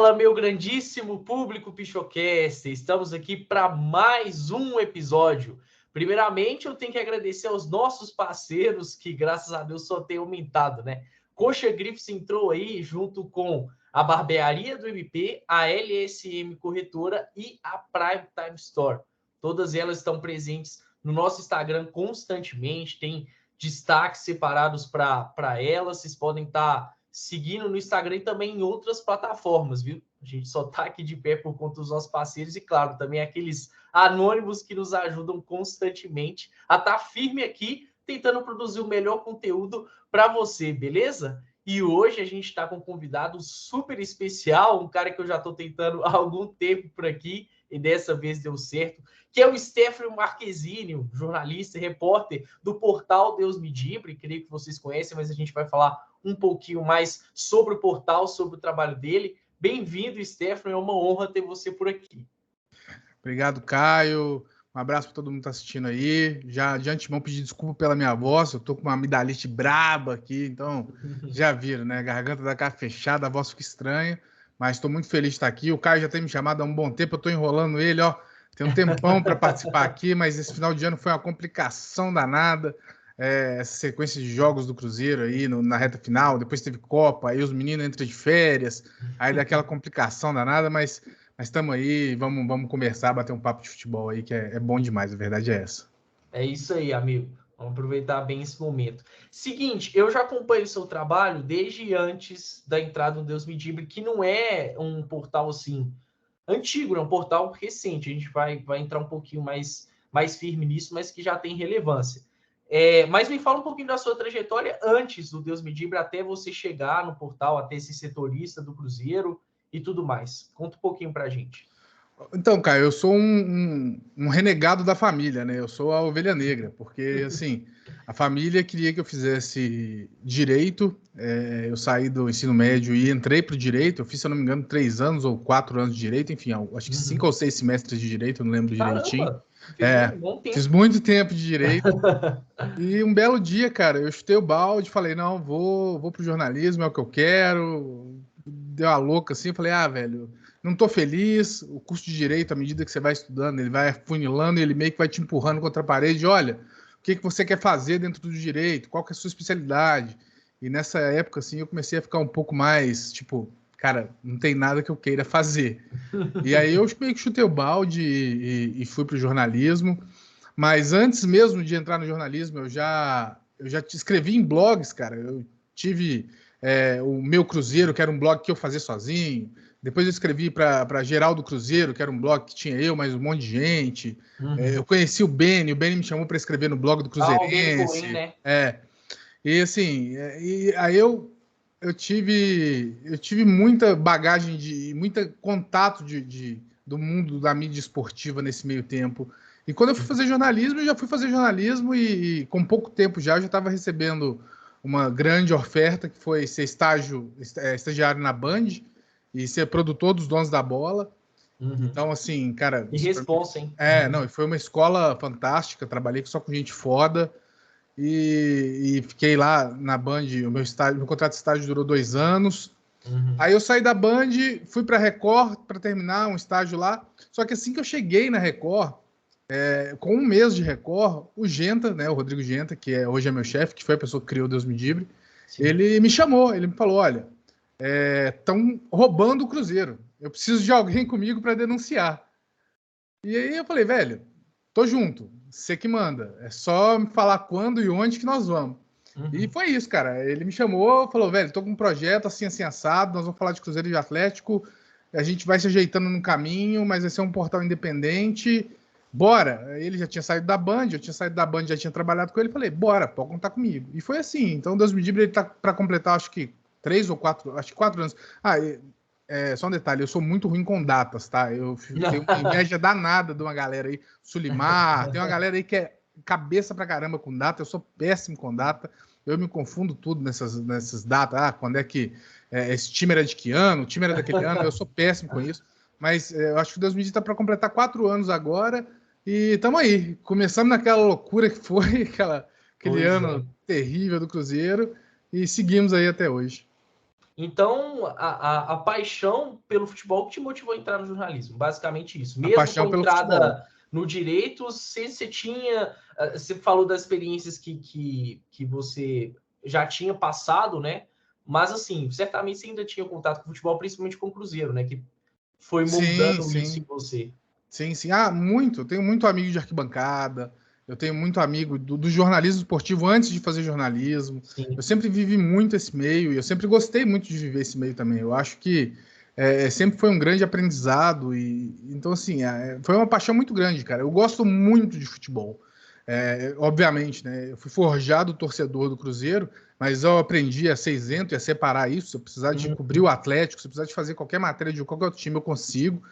Fala, meu grandíssimo público Pichocast! Estamos aqui para mais um episódio. Primeiramente, eu tenho que agradecer aos nossos parceiros, que graças a Deus só tem aumentado, né? Coxa Grifes entrou aí junto com a Barbearia do MP, a LSM Corretora e a Prime Time Store. Todas elas estão presentes no nosso Instagram constantemente, tem destaques separados para elas, vocês podem estar seguindo no Instagram e também em outras plataformas, viu? A gente só tá aqui de pé por conta dos nossos parceiros e, claro, também aqueles anônimos que nos ajudam constantemente a estar firme aqui, tentando produzir o melhor conteúdo para você, beleza? E hoje a gente está com um convidado super especial, um cara que eu já estou tentando há algum tempo por aqui, e dessa vez deu certo, que é o Stefano Marquezini, jornalista e repórter do portal Deus Me Livre. Creio que vocês conhecem, mas a gente vai falar um pouquinho mais sobre o portal, sobre o trabalho dele. Bem-vindo, Stefano, é uma honra ter você por aqui. Obrigado, Caio. Um abraço para todo mundo que está assistindo aí. Já de antemão pedir desculpa pela minha voz, eu tô com uma amidalite braba aqui, então já viram, né? A garganta da cara fechada, a voz fica estranha, mas estou muito feliz de estar aqui. O Caio já tem me chamado há um bom tempo, eu estou enrolando ele, ó. Tem um tempão para participar aqui, mas esse final de ano foi uma complicação danada. Essa sequência de jogos do Cruzeiro aí na reta final, depois teve Copa, aí os meninos entram de férias, aí daquela complicação danada, mas estamos aí, vamos conversar, bater um papo de futebol aí, que é bom demais, a verdade é essa. É isso aí, amigo. Vamos aproveitar bem esse momento. Seguinte, eu já acompanho o seu trabalho desde antes da entrada no Deus Me Livre, que não é um portal assim antigo, é um portal recente. A gente vai entrar um pouquinho mais firme nisso, mas que já tem relevância. Mas me fala um pouquinho da sua trajetória antes do Deus Me Livre, até você chegar no portal, até ser setorista do Cruzeiro e tudo mais. Conta um pouquinho pra gente. Então, Caio, eu sou um renegado da família, né? Eu sou a ovelha negra, porque, assim, a família queria que eu fizesse direito. Eu saí do ensino médio e entrei para o direito. Eu fiz, se eu não me engano, 3 anos ou 4 anos de direito. Enfim, acho que 5 ou 6 semestres de direito, eu não lembro direitinho. Caramba, bom tempo. Fiz muito tempo de direito. E um belo dia, cara, eu chutei o balde, falei, não, vou pro jornalismo, é o que eu quero. Deu a louca assim, eu falei, velho, não tô feliz. O curso de direito, à medida que você vai estudando, ele vai afunilando, ele meio que vai te empurrando contra a parede. Olha, o que você quer fazer dentro do direito? Qual que é a sua especialidade? E nessa época, assim, eu comecei a ficar um pouco mais, tipo, cara, não tem nada que eu queira fazer. E aí eu meio que chutei o balde e fui pro jornalismo. Mas antes mesmo de entrar no jornalismo, eu já escrevi em blogs, cara. Eu tive o Meu Cruzeiro, que era um blog que eu fazia sozinho. Depois eu escrevi para Geraldo Cruzeiro, que era um blog que tinha eu, mais um monte de gente. Eu conheci o Beni me chamou para escrever no blog do Cruzeirense. O Beni Coen, né? E assim, aí eu tive muita bagagem, muito contato do mundo da mídia esportiva nesse meio tempo. E quando eu fui fazer jornalismo, eu já fui fazer jornalismo e com pouco tempo já eu já estava recebendo uma grande oferta, que foi ser estagiário na Band e ser produtor dos Donos da Bola. Então, assim, cara... E responsa, hein? Não, foi uma escola fantástica, trabalhei só com gente foda e fiquei lá na Band, meu contrato de estágio durou 2 anos. Aí eu saí da Band, fui para a Record para terminar um estágio lá, só que assim que eu cheguei na Record, com 1 mês de Record, o Genta, né, o Rodrigo Genta, que hoje é meu chefe, que foi a pessoa que criou Deus Me Livre, ele me chamou, ele me falou, olha, estão roubando o Cruzeiro, eu preciso de alguém comigo para denunciar. E aí eu falei, velho, tô junto, você que manda, é só me falar quando e onde que nós vamos. E foi isso, cara, ele me chamou, falou, velho, tô com um projeto assim, assim, assado, nós vamos falar de Cruzeiro e de Atlético, a gente vai se ajeitando no caminho, mas vai ser um portal independente... Bora! Ele já tinha saído da Band, eu tinha saído da Band, já tinha trabalhado com ele, falei, bora, pode contar comigo. E foi assim, então Deus Me Livre, ele tá para completar, acho que 3 ou 4, acho que 4 anos. Só um detalhe, eu sou muito ruim com datas, tá? Eu tenho uma inveja danada de uma galera aí, Sulimar, tem uma galera aí que é cabeça pra caramba com data, eu sou péssimo com data, eu me confundo tudo nessas datas, quando é que esse time era de que ano, o time era daquele ano, eu sou péssimo com isso. Mas eu acho que o Deus Me Livre está para completar 4 anos agora. E estamos aí. Começamos naquela loucura que foi aquele ano terrível do Cruzeiro. E seguimos aí até hoje. Então, a paixão pelo futebol que te motivou a entrar no jornalismo, basicamente isso. A Mesmo com paixão a pelo futebol. entrada no direito, você tinha... Você falou das experiências que você já tinha passado, né? Mas, assim, certamente você ainda tinha contato com o futebol, principalmente com o Cruzeiro, né? Que foi Sim, moldando isso em sim. você. Sim, sim. Ah, muito. Eu tenho muito amigo de arquibancada. Eu tenho muito amigo do jornalismo esportivo antes de fazer jornalismo. Eu Sim. sempre vivi muito esse meio e eu sempre gostei muito de viver esse meio também. Eu acho que sempre foi um grande aprendizado e então assim foi uma paixão muito grande, cara. Eu gosto muito de futebol. Obviamente, né? Eu fui forjado torcedor do Cruzeiro, mas eu aprendi a ser isento e a separar isso. Se eu precisar de cobrir o Atlético, se eu precisar de fazer qualquer matéria de qualquer outro time, eu consigo.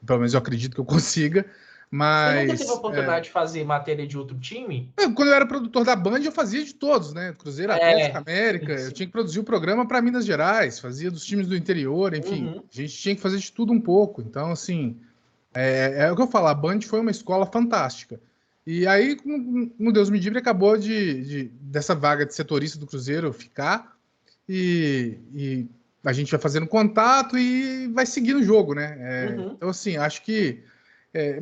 Pelo menos eu acredito que eu consiga. Você nunca teve a Mas oportunidade de fazer matéria de outro time? quando eu era produtor da Band, eu fazia de todos, né? Cruzeiro, Atlético, América. Sim, Eu sim. tinha que produzir o programa para Minas Gerais, fazia dos times do interior, enfim. Uhum. A gente tinha que fazer de tudo um pouco. Então, assim, o que eu falo, a Band foi uma escola fantástica. E aí, no Deus me livre, acabou dessa vaga de setorista do Cruzeiro ficar e a gente vai fazendo contato e vai seguindo o jogo, né? Uhum. Então, assim, acho que.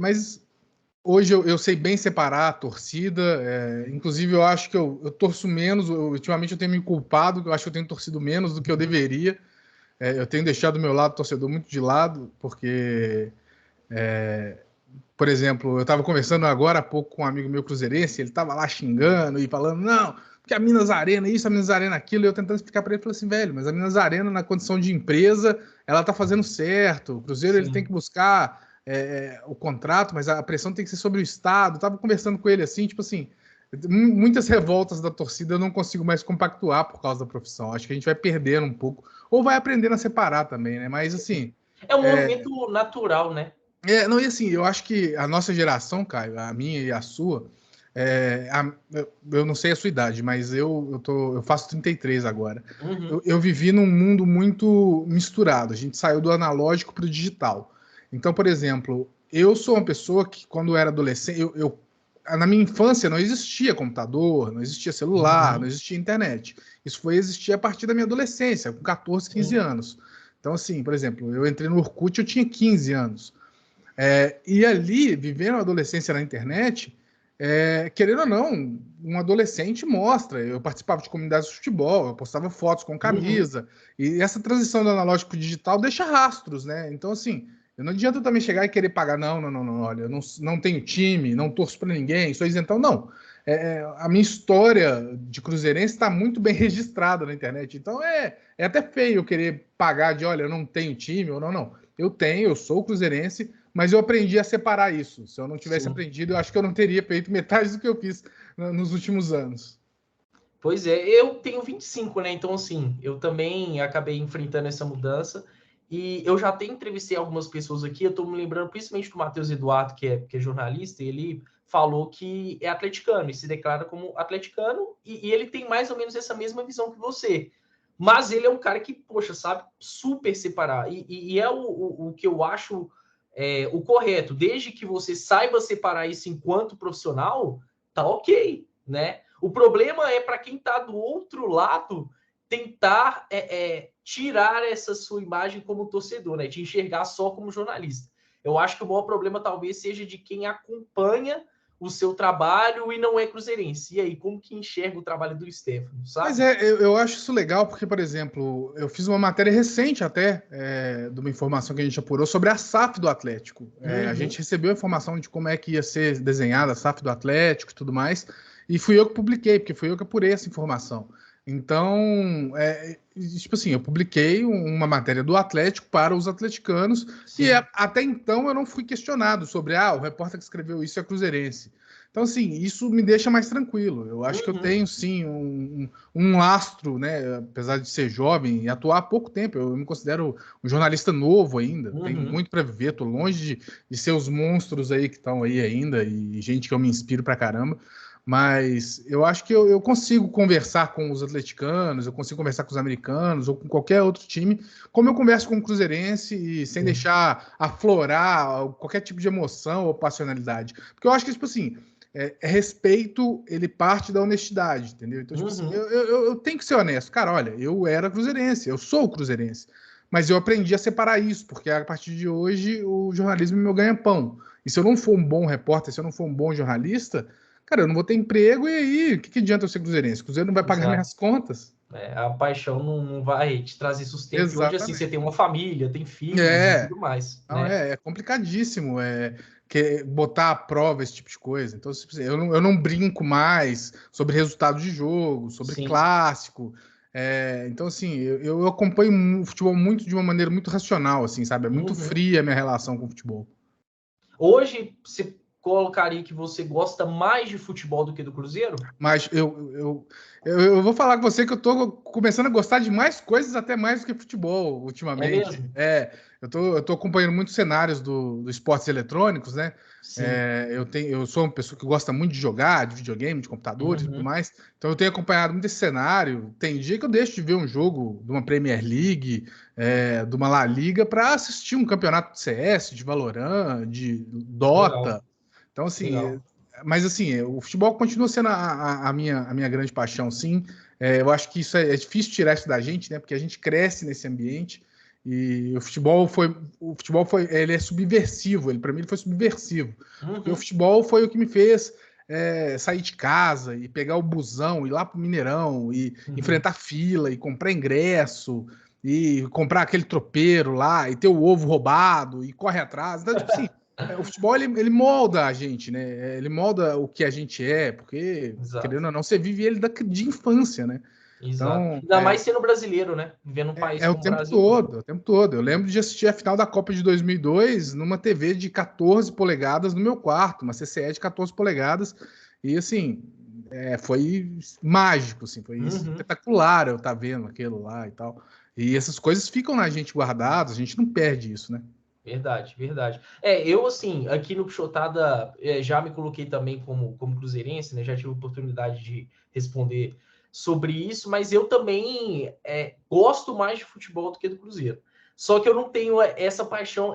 Mas hoje eu sei bem separar a torcida, inclusive eu acho que eu torço menos, ultimamente eu tenho me culpado, eu acho que eu tenho torcido menos do que eu deveria. Eu tenho deixado o meu lado torcedor muito de lado, porque, por exemplo, eu estava conversando agora há pouco com um amigo meu cruzeirense, ele estava lá xingando e falando, não, porque a Minas Arena isso, a Minas Arena aquilo, e eu tentando explicar para ele, falei assim, velho, mas a Minas Arena na condição de empresa, ela tá fazendo certo, o Cruzeiro ele tem Sim. que buscar o contrato, mas a pressão tem que ser sobre o Estado, eu tava conversando com ele assim, tipo assim, muitas revoltas da torcida eu não consigo mais compactuar por causa da profissão, acho que a gente vai perdendo um pouco, ou vai aprendendo a separar também, né, mas assim... É um movimento natural, né? Não, e assim, eu acho que a nossa geração, Caio, a minha e a sua, eu não sei a sua idade, mas eu faço 33 agora. Uhum. Eu vivi num mundo muito misturado. A gente saiu do analógico para o digital. Então, por exemplo, eu sou uma pessoa que, quando eu era adolescente, na minha infância não existia computador, não existia celular, não Uhum. existia internet. Isso foi existir a partir da minha adolescência, com 14, 15 Sim. anos. Então, assim, por exemplo, eu entrei no Orkut, eu tinha 15 anos. E ali, vivendo a adolescência na internet, querendo ou não, um adolescente mostra. Eu participava de comunidades de futebol, eu postava fotos com Uhum. camisa, e essa transição do analógico para o digital deixa rastros, né? Então, assim, eu não adianta também chegar e querer pagar, não, não, não, não, olha, eu não tenho time, não torço para ninguém, sou isentão, não. A minha história de cruzeirense está muito bem registrada na internet, então é até feio eu querer pagar de, olha, eu não tenho time, ou não, não. Eu tenho, eu sou cruzeirense, mas eu aprendi a separar isso. Se eu não tivesse Sim. aprendido, eu acho que eu não teria feito metade do que eu fiz nos últimos anos. Pois é, eu tenho 25, né? Então, assim, eu também acabei enfrentando essa mudança. E eu já até entrevistei algumas pessoas aqui. Eu tô me lembrando principalmente do Matheus Eduardo, que é jornalista, e ele falou que é atleticano e se declara como atleticano, e ele tem mais ou menos essa mesma visão que você. Mas ele é um cara que, poxa, sabe super separar. E é o que eu acho o correto. Desde que você saiba separar isso enquanto profissional, tá ok, né? O problema é para quem está do outro lado tentar tirar essa sua imagem como torcedor, né? Te enxergar só como jornalista. Eu acho que o maior problema talvez seja de quem acompanha o seu trabalho e não é cruzeirense. E aí, como que enxerga o trabalho do Stefano, Mas sabe? eu acho isso legal, porque, por exemplo, eu fiz uma matéria recente até, de uma informação que a gente apurou sobre a SAF do Atlético. A gente Uhum. recebeu a informação de como é que ia ser desenhada a SAF do Atlético e tudo mais, e fui eu que publiquei, porque fui eu que apurei essa informação. Então, tipo assim, eu publiquei uma matéria do Atlético para os atleticanos, e Sim. até então eu não fui questionado sobre, o repórter que escreveu isso é cruzeirense. Então, assim, isso me deixa mais tranquilo. Eu acho que eu Uhum. tenho, sim, um lastro, né? Apesar de ser jovem e atuar há pouco tempo, eu me considero um jornalista novo ainda. Tenho Uhum. muito para viver, tô longe de ser os monstros aí que estão aí ainda e gente que eu me inspiro pra caramba. Mas eu acho que eu consigo conversar com os atleticanos, eu consigo conversar com os americanos ou com qualquer outro time, como eu converso com o cruzeirense e sem Sim. deixar aflorar qualquer tipo de emoção ou passionalidade. Porque eu acho que, tipo assim, respeito, ele parte da honestidade, entendeu? Então, tipo assim, eu tenho que ser honesto. Cara, olha, eu era cruzeirense, eu sou cruzeirense, mas eu aprendi a separar isso, porque a partir de hoje o jornalismo é meu ganha-pão. E se eu não for um bom repórter, se eu não for um bom jornalista, cara, eu não vou ter emprego, e aí, o que adianta eu ser cruzeirense? O Cruzeiro não vai pagar minhas contas. A paixão não vai te trazer sustento. E hoje, assim, você tem uma família, tem filhos e tudo mais. Não, né? é complicadíssimo botar à prova esse tipo de coisa. Então, eu não brinco mais sobre resultado de jogo, sobre clássico. Então, assim, eu acompanho o futebol muito de uma maneira muito racional, assim, sabe? É muito fria a minha relação com o futebol. Hoje, você colocaria que você gosta mais de futebol do que do Cruzeiro? Mas eu vou falar com você que eu tô começando a gostar de mais coisas, até mais do que futebol, ultimamente. É mesmo? Eu tô acompanhando muitos cenários do esportes eletrônicos, né? Eu sou uma pessoa que gosta muito de jogar, de videogame, de computadores e tudo mais. Então eu tenho acompanhado muito esse cenário. Tem dia que eu deixo de ver um jogo de uma Premier League, de uma La Liga, para assistir um campeonato de CS, de Valorant, de Dota. Legal. Então, assim, mas assim, o futebol continua sendo a minha grande paixão, sim. Eu acho que isso é difícil tirar isso da gente, né? Porque a gente cresce nesse ambiente e o futebol foi, ele é subversivo. Ele para mim ele foi subversivo, porque o futebol foi o que me fez sair de casa e pegar o busão, ir lá pro Mineirão e enfrentar fila e comprar ingresso e comprar aquele tropeiro lá e ter o ovo roubado e corre atrás. Então, tipo assim. O futebol, ele molda a gente, né? Ele molda o que a gente é, porque, querendo ou não, você vive ele de infância, né? Exato. Então, Ainda mais sendo brasileiro, né? Vivendo um país como o o tempo Brasil. todo, o tempo todo. Eu lembro de assistir a final da Copa de 2002 numa TV de 14 polegadas no meu quarto, uma CCE de 14 polegadas, e assim, foi mágico, assim, foi espetacular eu estar vendo aquilo lá e tal. E essas coisas ficam na gente guardadas, a gente não perde isso, né? Verdade, verdade. Eu, assim, aqui no Pichotada, já me coloquei também como cruzeirense, né? Já tive a oportunidade de responder sobre isso, mas eu também gosto mais de futebol do que do Cruzeiro. Só que eu não tenho essa paixão.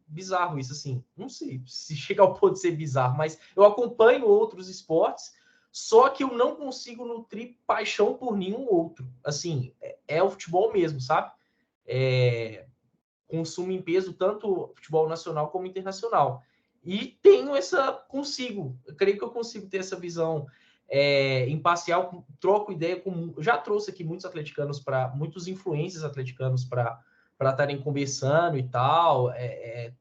Bizarro isso, assim. Não sei se chega ao ponto de ser bizarro, mas eu acompanho outros esportes, só que eu não consigo nutrir paixão por nenhum outro. Assim, é o futebol mesmo, sabe? Consumo em peso tanto futebol nacional como internacional. E eu creio que eu consigo ter essa visão imparcial, troco ideia com, já trouxe aqui muitos influencers atleticanos para estarem conversando e tal,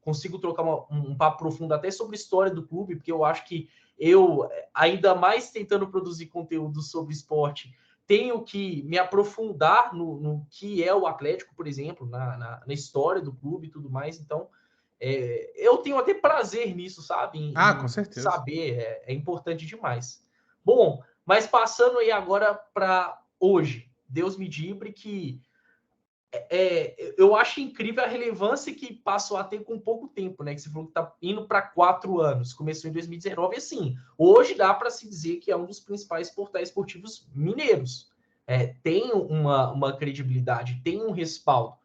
consigo trocar um papo profundo até sobre a história do clube, porque eu acho que eu, ainda mais tentando produzir conteúdo sobre esporte, tenho que me aprofundar no que é o Atlético, por exemplo, na história do clube e tudo mais. Então, eu tenho até prazer nisso, sabe? Com certeza. Saber, é importante demais. Bom, mas passando aí agora para hoje, Deus me livre que eu acho incrível a relevância que passou a ter com pouco tempo, né? Que você falou que está indo para 4 anos, começou em 2019, e assim, hoje dá para se dizer que é um dos principais portais esportivos mineiros. Tem uma credibilidade, tem um respaldo.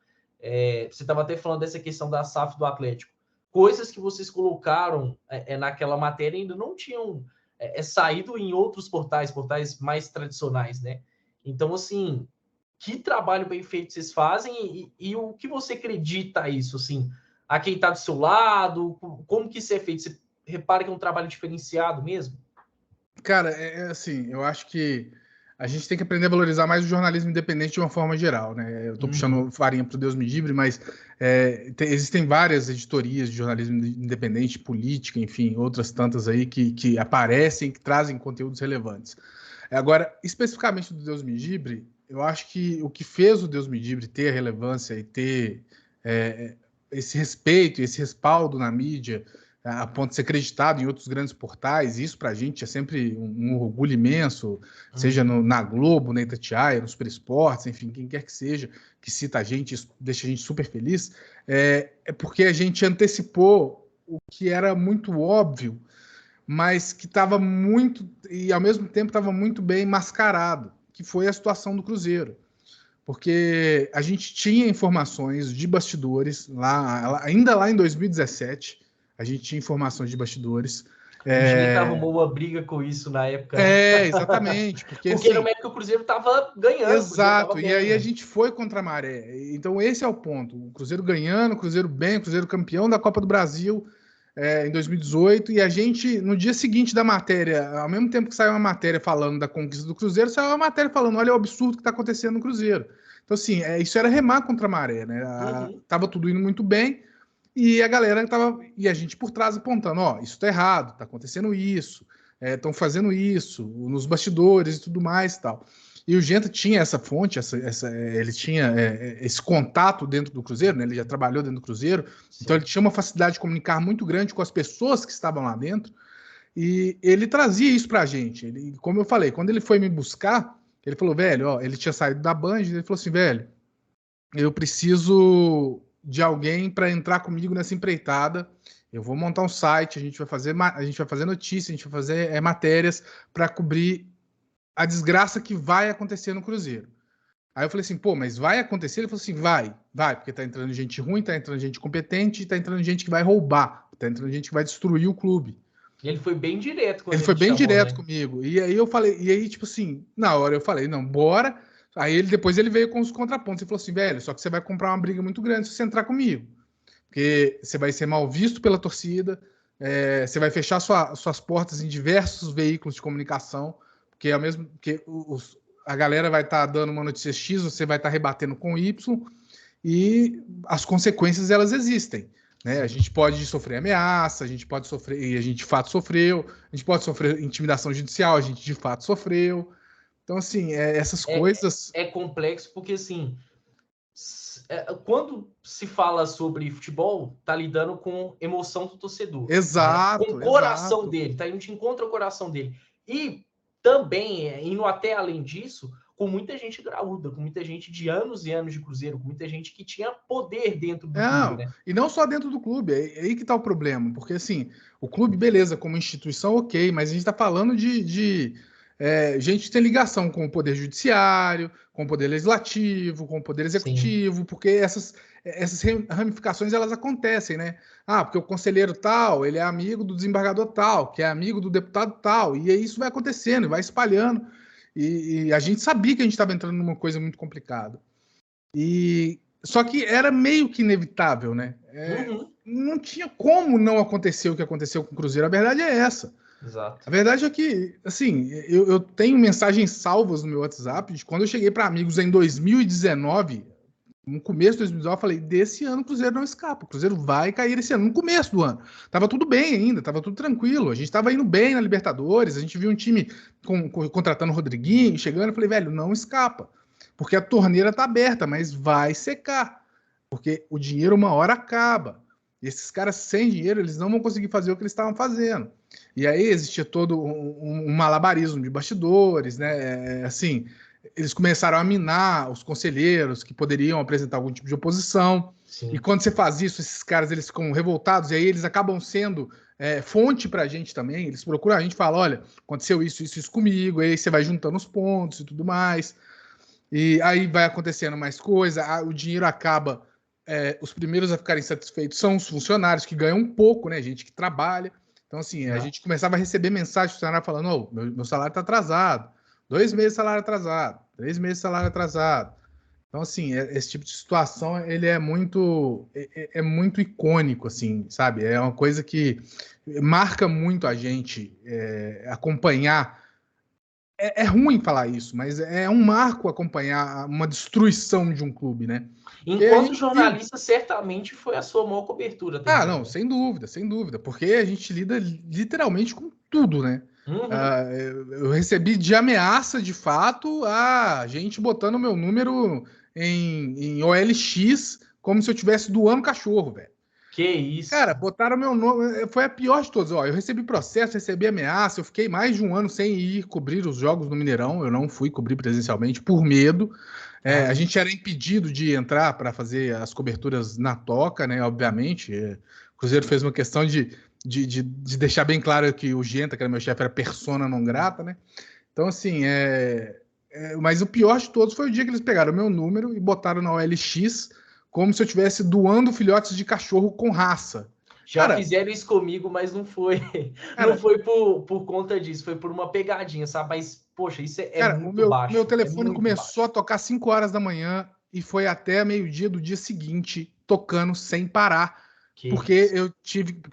Você estava até falando dessa questão da SAF do Atlético. Coisas que vocês colocaram naquela matéria ainda não tinham saído em outros portais mais tradicionais, né? Então, assim, que trabalho bem feito vocês fazem e o que você acredita isso, assim, a quem está do seu lado, como que isso é feito? Você repara que é um trabalho diferenciado mesmo? Cara, assim, eu acho que a gente tem que aprender a valorizar mais o jornalismo independente de uma forma geral, né? Eu tô puxando farinha pro Deus me livre, mas existem várias editorias de jornalismo independente, política, enfim, outras tantas aí que aparecem, que trazem conteúdos relevantes. Agora, especificamente do Deus me livre, eu acho que o que fez o Deus me livre ter relevância e ter esse respeito, esse respaldo na mídia, a ponto de ser acreditado em outros grandes portais, isso para a gente é sempre um orgulho imenso, seja na Globo, na Itatiaia, no Super Esportes, enfim, quem quer que seja, que cita a gente, isso deixa a gente super feliz, é porque a gente antecipou o que era muito óbvio, mas que estava muito, e ao mesmo tempo estava muito bem mascarado, que foi a situação do Cruzeiro. Porque a gente tinha informações de bastidores, ainda lá em 2017, a gente tinha informações de bastidores O Genta arrumou uma briga com isso na época. Exatamente. Porque assim, na época o Cruzeiro estava ganhando. Exato, e aí a gente foi contra a maré. Então esse é o ponto. O Cruzeiro ganhando, o Cruzeiro bem, o Cruzeiro campeão da Copa do Brasil em 2018, e a gente, no dia seguinte da matéria, ao mesmo tempo que saiu uma matéria falando da conquista do Cruzeiro, saiu uma matéria falando, olha o absurdo que está acontecendo no Cruzeiro. Então assim, isso era remar contra a maré, né? Tava tudo indo muito bem, e a galera e a gente por trás apontando, isso tá errado, tá acontecendo isso, estão fazendo isso, nos bastidores e tudo mais e tal. E o Genta tinha essa fonte, ele tinha esse contato dentro do Cruzeiro, né? Ele já trabalhou dentro do Cruzeiro, Sim. Então ele tinha uma facilidade de comunicar muito grande com as pessoas que estavam lá dentro, e ele trazia isso pra gente. Como eu falei, quando ele foi me buscar, ele falou, velho, ele tinha saído da Band, ele falou assim, velho, eu preciso de alguém para entrar comigo nessa empreitada, eu vou montar um site, a gente vai fazer notícia, a gente vai fazer matérias para cobrir a desgraça que vai acontecer no Cruzeiro. Aí eu falei assim, mas vai acontecer? Ele falou assim, vai, porque tá entrando gente ruim, tá entrando gente competente, tá entrando gente que vai roubar, tá entrando gente que vai destruir o clube. E ele foi bem direto quando ele foi bem chamou, direto, né? Comigo. E aí eu falei, tipo assim, na hora eu falei, não, bora. Aí depois ele veio com os contrapontos e falou assim, velho, só que você vai comprar uma briga muito grande se você entrar comigo. Porque você vai ser mal visto pela torcida, você vai fechar suas portas em diversos veículos de comunicação, porque é mesmo que a galera vai estar dando uma notícia X, você vai estar rebatendo com Y, e as consequências elas existem. Né? A gente pode sofrer ameaça, a gente pode sofrer, e a gente de fato sofreu, a gente pode sofrer intimidação judicial, a gente de fato sofreu. Então, assim, essas coisas... É complexo porque, assim, quando se fala sobre futebol, tá lidando com emoção do torcedor. Exato. Com o coração dele, tá? A gente encontra o coração dele. E também, indo até além disso, com muita gente graúda, com muita gente de anos e anos de Cruzeiro, com muita gente que tinha poder dentro do clube, né? E não só dentro do clube, é aí que tá o problema, porque assim, o clube, beleza, como instituição, ok, mas a gente tá falando de gente que tem ligação com o poder judiciário, com o poder legislativo, com o poder executivo, Sim. Porque essas ramificações, elas acontecem, né? Porque o conselheiro tal, ele é amigo do desembargador tal, que é amigo do deputado tal, e aí isso vai acontecendo, vai espalhando, e a gente sabia que a gente estava entrando numa coisa muito complicada. Só que era meio que inevitável, né? Não tinha como não acontecer o que aconteceu com o Cruzeiro, a verdade é essa. Exato. A verdade é que, assim, eu tenho mensagens salvas no meu WhatsApp de quando eu cheguei para amigos em 2019, no começo de 2019, eu falei, desse ano o Cruzeiro não escapa, o Cruzeiro vai cair esse ano, no começo do ano. Tava tudo bem ainda, tava tudo tranquilo, a gente tava indo bem na Libertadores, a gente viu um time contratando o Rodriguinho, chegando, eu falei, velho, não escapa, porque a torneira tá aberta, mas vai secar, porque o dinheiro uma hora acaba. E esses caras sem dinheiro, eles não vão conseguir fazer o que eles estavam fazendo. E aí existia todo um malabarismo de bastidores, né? Assim, eles começaram a minar os conselheiros que poderiam apresentar algum tipo de oposição. Sim. E quando você faz isso, esses caras eles ficam revoltados, e aí eles acabam sendo fonte para a gente também. Eles procuram a gente e falam, olha, aconteceu isso comigo, aí você vai juntando os pontos e tudo mais. E aí vai acontecendo mais coisa, o dinheiro acaba... os primeiros a ficarem satisfeitos são os funcionários que ganham um pouco, né? Gente que trabalha. Então, assim, a gente começava a receber mensagem do funcionário falando, meu salário está atrasado, 2 meses de salário atrasado, 3 meses de salário atrasado. Então, assim, esse tipo de situação, ele é muito icônico, assim, sabe? É uma coisa que marca muito a gente acompanhar. É ruim falar isso, mas é um marco acompanhar uma destruição de um clube, né? Enquanto jornalista, certamente foi a sua maior cobertura. Também, não, sem dúvida, porque a gente lida literalmente com tudo, né? Eu recebi de ameaça, de fato, a gente botando meu número em OLX como se eu estivesse doando cachorro, velho. Que isso? Cara, botaram meu nome, foi a pior de todas. Eu recebi processo, recebi ameaça, eu fiquei mais de um ano sem ir cobrir os jogos no Mineirão, eu não fui cobrir presencialmente por medo. A gente era impedido de entrar para fazer as coberturas na toca, né? Obviamente. O Cruzeiro fez uma questão de deixar bem claro que o Genta, que era meu chefe, era persona não grata, né? Então, assim, mas o pior de todos foi o dia que eles pegaram o meu número e botaram na OLX como se eu estivesse doando filhotes de cachorro com raça. Já fizeram isso comigo, mas não foi, não foi por conta disso, foi por uma pegadinha, sabe? Mas, poxa, isso é muito baixo. Meu telefone começou a tocar 5 horas da manhã e foi até meio-dia do dia seguinte, tocando sem parar. Porque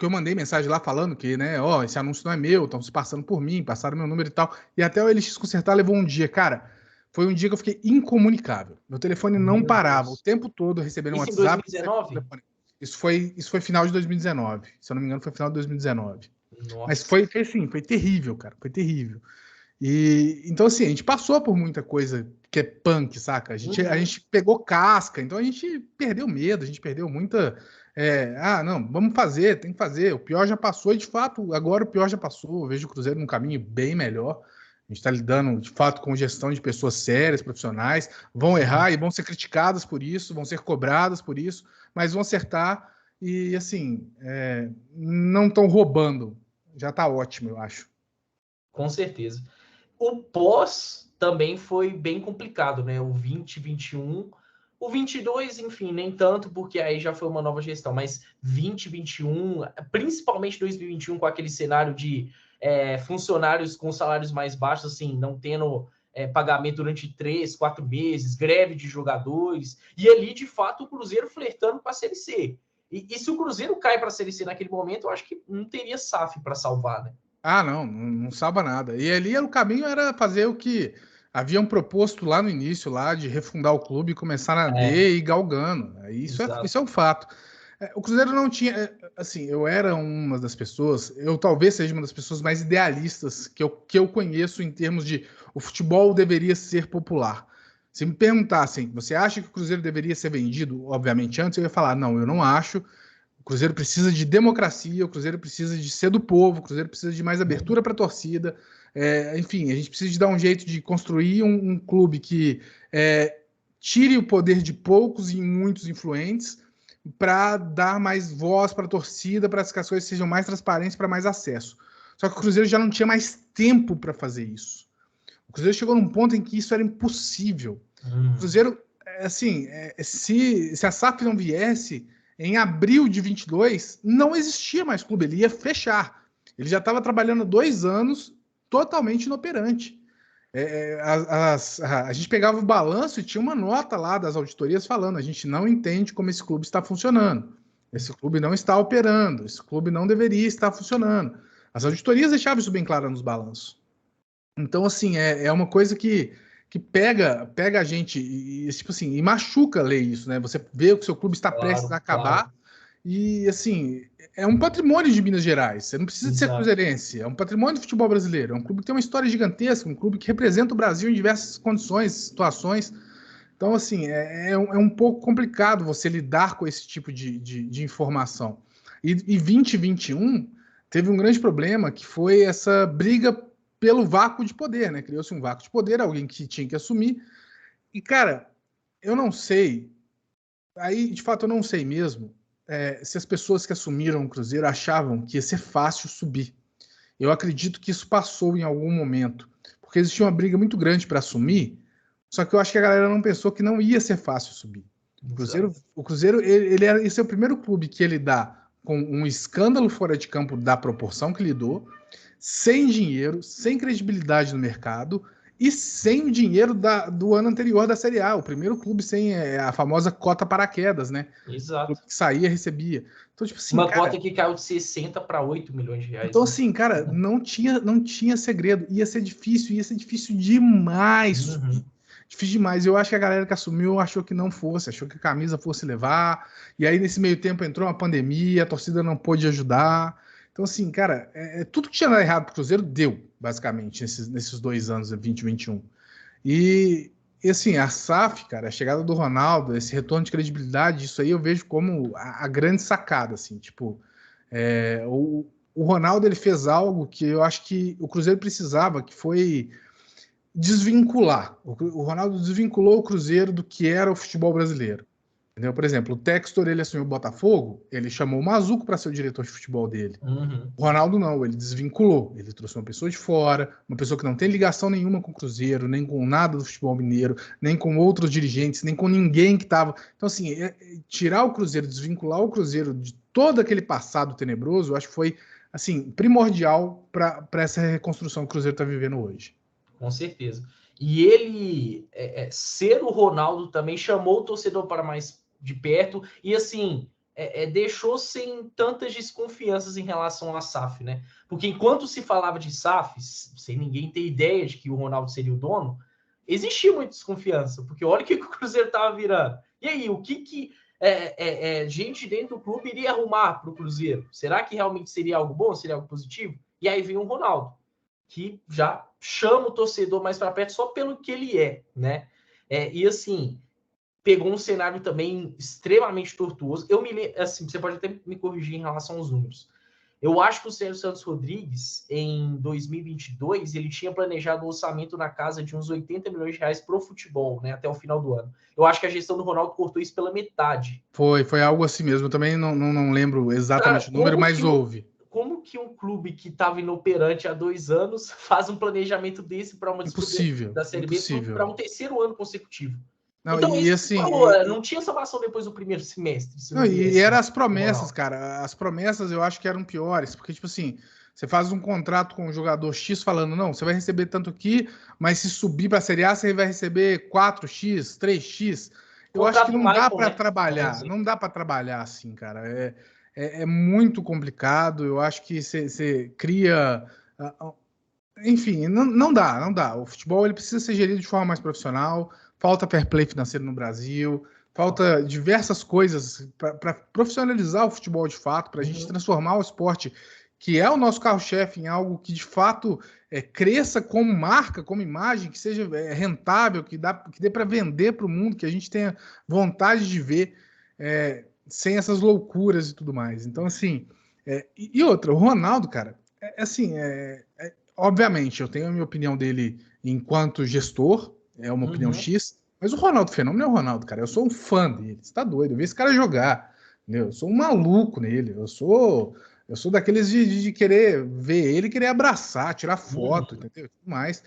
eu mandei mensagem lá falando que, né, ó, esse anúncio não é meu, estão se passando por mim, passaram meu número e tal. E até o LX consertar levou um dia. Cara, foi um dia que eu fiquei incomunicável. Meu telefone não parava. O tempo todo recebendo um WhatsApp. Isso em 2019? Isso foi final de 2019. Se eu não me engano, foi final de 2019. Nossa. Mas foi assim, foi terrível, cara. Foi terrível. E então, assim, a gente passou por muita coisa que é punk, saca? A gente pegou casca, então a gente perdeu medo, a gente perdeu muita. Não, vamos fazer, tem que fazer. O pior já passou, e de fato, agora o pior já passou. Eu vejo o Cruzeiro num caminho bem melhor. A gente está lidando, de fato, com gestão de pessoas sérias, profissionais, vão errar e vão ser criticadas por isso, vão ser cobradas por isso, mas vão acertar e, assim, não estão roubando. Já está ótimo, eu acho. Com certeza. O pós também foi bem complicado, né? O 2021, o 22, enfim, nem tanto, porque aí já foi uma nova gestão, mas 2021, principalmente 2021, com aquele cenário de funcionários com salários mais baixos, assim, não tendo pagamento durante 3, 4 meses, greve de jogadores, e ali, de fato, o Cruzeiro flertando para a Série C. E se o Cruzeiro cai para a Série C naquele momento, eu acho que não teria SAF para salvar, né? Ah, não salva nada. E ali o caminho era fazer o que haviam proposto lá no início, lá de refundar o clube e começar na D e galgando. Isso é um fato. O Cruzeiro não tinha. Assim, eu era uma das pessoas, eu talvez seja uma das pessoas mais idealistas que eu conheço em termos de o futebol deveria ser popular. Se me perguntassem, você acha que o Cruzeiro deveria ser vendido? Obviamente, antes eu ia falar, não, eu não acho. O Cruzeiro precisa de democracia, o Cruzeiro precisa de ser do povo, o Cruzeiro precisa de mais abertura para a torcida. Enfim, a gente precisa de dar um jeito de construir um clube que tire o poder de poucos e muitos influentes para dar mais voz para a torcida, para que as coisas sejam mais transparentes, para mais acesso. Só que o Cruzeiro já não tinha mais tempo para fazer isso. O Cruzeiro chegou num ponto em que isso era impossível. O Cruzeiro, assim, se a SAF não viesse, em abril de 22, não existia mais clube, ele ia fechar. Ele já estava trabalhando 2 anos totalmente inoperante. A gente pegava o balanço e tinha uma nota lá das auditorias falando: a gente não entende como esse clube está funcionando. Esse clube não está operando. Esse clube não deveria estar funcionando. As auditorias deixavam isso bem claro nos balanços. Então, assim, é uma coisa que pega a gente e, tipo assim, e machuca ler isso, né? Você vê que o seu clube está prestes a acabar e, assim, é um patrimônio de Minas Gerais. Você não precisa de ser cruzeirense, é um patrimônio do futebol brasileiro. É um clube que tem uma história gigantesca, um clube que representa o Brasil em diversas condições, situações. Então, assim, é um pouco complicado você lidar com esse tipo de informação. E 2021 teve um grande problema, que foi essa briga pelo vácuo de poder, né? Criou-se um vácuo de poder, alguém que tinha que assumir. E, cara, eu não sei, aí de fato eu não sei mesmo, se as pessoas que assumiram o Cruzeiro achavam que ia ser fácil subir. Eu acredito que isso passou em algum momento, porque existia uma briga muito grande para assumir, só que eu acho que a galera não pensou que não ia ser fácil subir. O Cruzeiro esse é o primeiro clube que ele dá com um escândalo fora de campo da proporção que ele deu, sem dinheiro, sem credibilidade no mercado e sem o dinheiro do ano anterior da Série A. O primeiro clube sem a famosa cota paraquedas, né? Exato. Que saía, recebia. Então, tipo assim, uma cota que caiu de 60 para 8 milhões de reais. Então, assim, cara, não tinha segredo. Ia ser difícil demais. Difícil demais. Eu acho que a galera que assumiu achou que não fosse, achou que a camisa fosse levar. E aí, nesse meio tempo, entrou uma pandemia, a torcida não pôde ajudar. Então, assim, cara, tudo que tinha dado errado pro Cruzeiro deu, basicamente, nesses 2 anos, 2021. E, assim, a SAF, cara, a chegada do Ronaldo, esse retorno de credibilidade, isso aí eu vejo como a grande sacada, assim, tipo, o Ronaldo, ele fez algo que eu acho que o Cruzeiro precisava, que foi desvincular. O Ronaldo desvinculou o Cruzeiro do que era o futebol brasileiro. Entendeu? Por exemplo, o Textor, ele assumiu o Botafogo, ele chamou o Mazuco para ser o diretor de futebol dele. O Ronaldo não, ele desvinculou. Ele trouxe uma pessoa de fora, uma pessoa que não tem ligação nenhuma com o Cruzeiro, nem com nada do futebol mineiro, nem com outros dirigentes, nem com ninguém que estava... Então, assim, tirar o Cruzeiro, desvincular o Cruzeiro de todo aquele passado tenebroso, eu acho que foi, assim, primordial para essa reconstrução que o Cruzeiro está vivendo hoje. Com certeza. E ele, ser o Ronaldo também chamou o torcedor para mais de perto e, assim, deixou sem tantas desconfianças em relação à SAF, né? Porque enquanto se falava de SAF, sem ninguém ter ideia de que o Ronaldo seria o dono, existia muita desconfiança, porque olha o que o Cruzeiro estava virando. E aí, o que gente dentro do clube iria arrumar para o Cruzeiro? Será que realmente seria algo bom? Seria algo positivo? E aí vem o Ronaldo, que já chama o torcedor mais para perto só pelo que ele é, né? E assim, pegou um cenário também extremamente tortuoso. Assim, você pode até me corrigir em relação aos números. Eu acho que o Sérgio Santos Rodrigues, em 2022, ele tinha planejado um orçamento na casa de uns 80 milhões de reais para o futebol, né, até o final do ano. Eu acho que a gestão do Ronaldo cortou isso pela metade. Foi algo assim mesmo. Eu também não lembro exatamente o número, mas houve. Como que um clube que estava inoperante há 2 anos faz um planejamento desse para uma disputa da Série B para um terceiro ano consecutivo? Não, então, e assim, não tinha salvação depois do primeiro semestre. Não, e eram as promessas, cara. As promessas eu acho que eram piores, porque, tipo assim, você faz um contrato com o jogador X falando, não, você vai receber tanto aqui, mas se subir para a Série A, você vai receber 4x, 3x. Eu acho que não dá para trabalhar, não dá para trabalhar assim, cara. É muito complicado. Eu acho que você cria. Enfim, não dá. O futebol ele precisa ser gerido de forma mais profissional. Falta fair play financeiro no Brasil. Falta diversas coisas para profissionalizar o futebol de fato, para a gente transformar o esporte, que é o nosso carro-chefe, em algo que de fato cresça como marca, como imagem, que seja rentável, que dê para vender para o mundo, que a gente tenha vontade de ver sem essas loucuras e tudo mais. Então, assim, e outra, o Ronaldo, cara, obviamente, eu tenho a minha opinião dele enquanto gestor, é uma opinião X, mas o Ronaldo Fenômeno é o Ronaldo, cara. Eu sou um fã dele, você tá doido, eu vi esse cara jogar, entendeu? Eu sou um maluco nele, eu sou daqueles de querer ver ele, querer abraçar, tirar foto, entendeu? Tudo mais.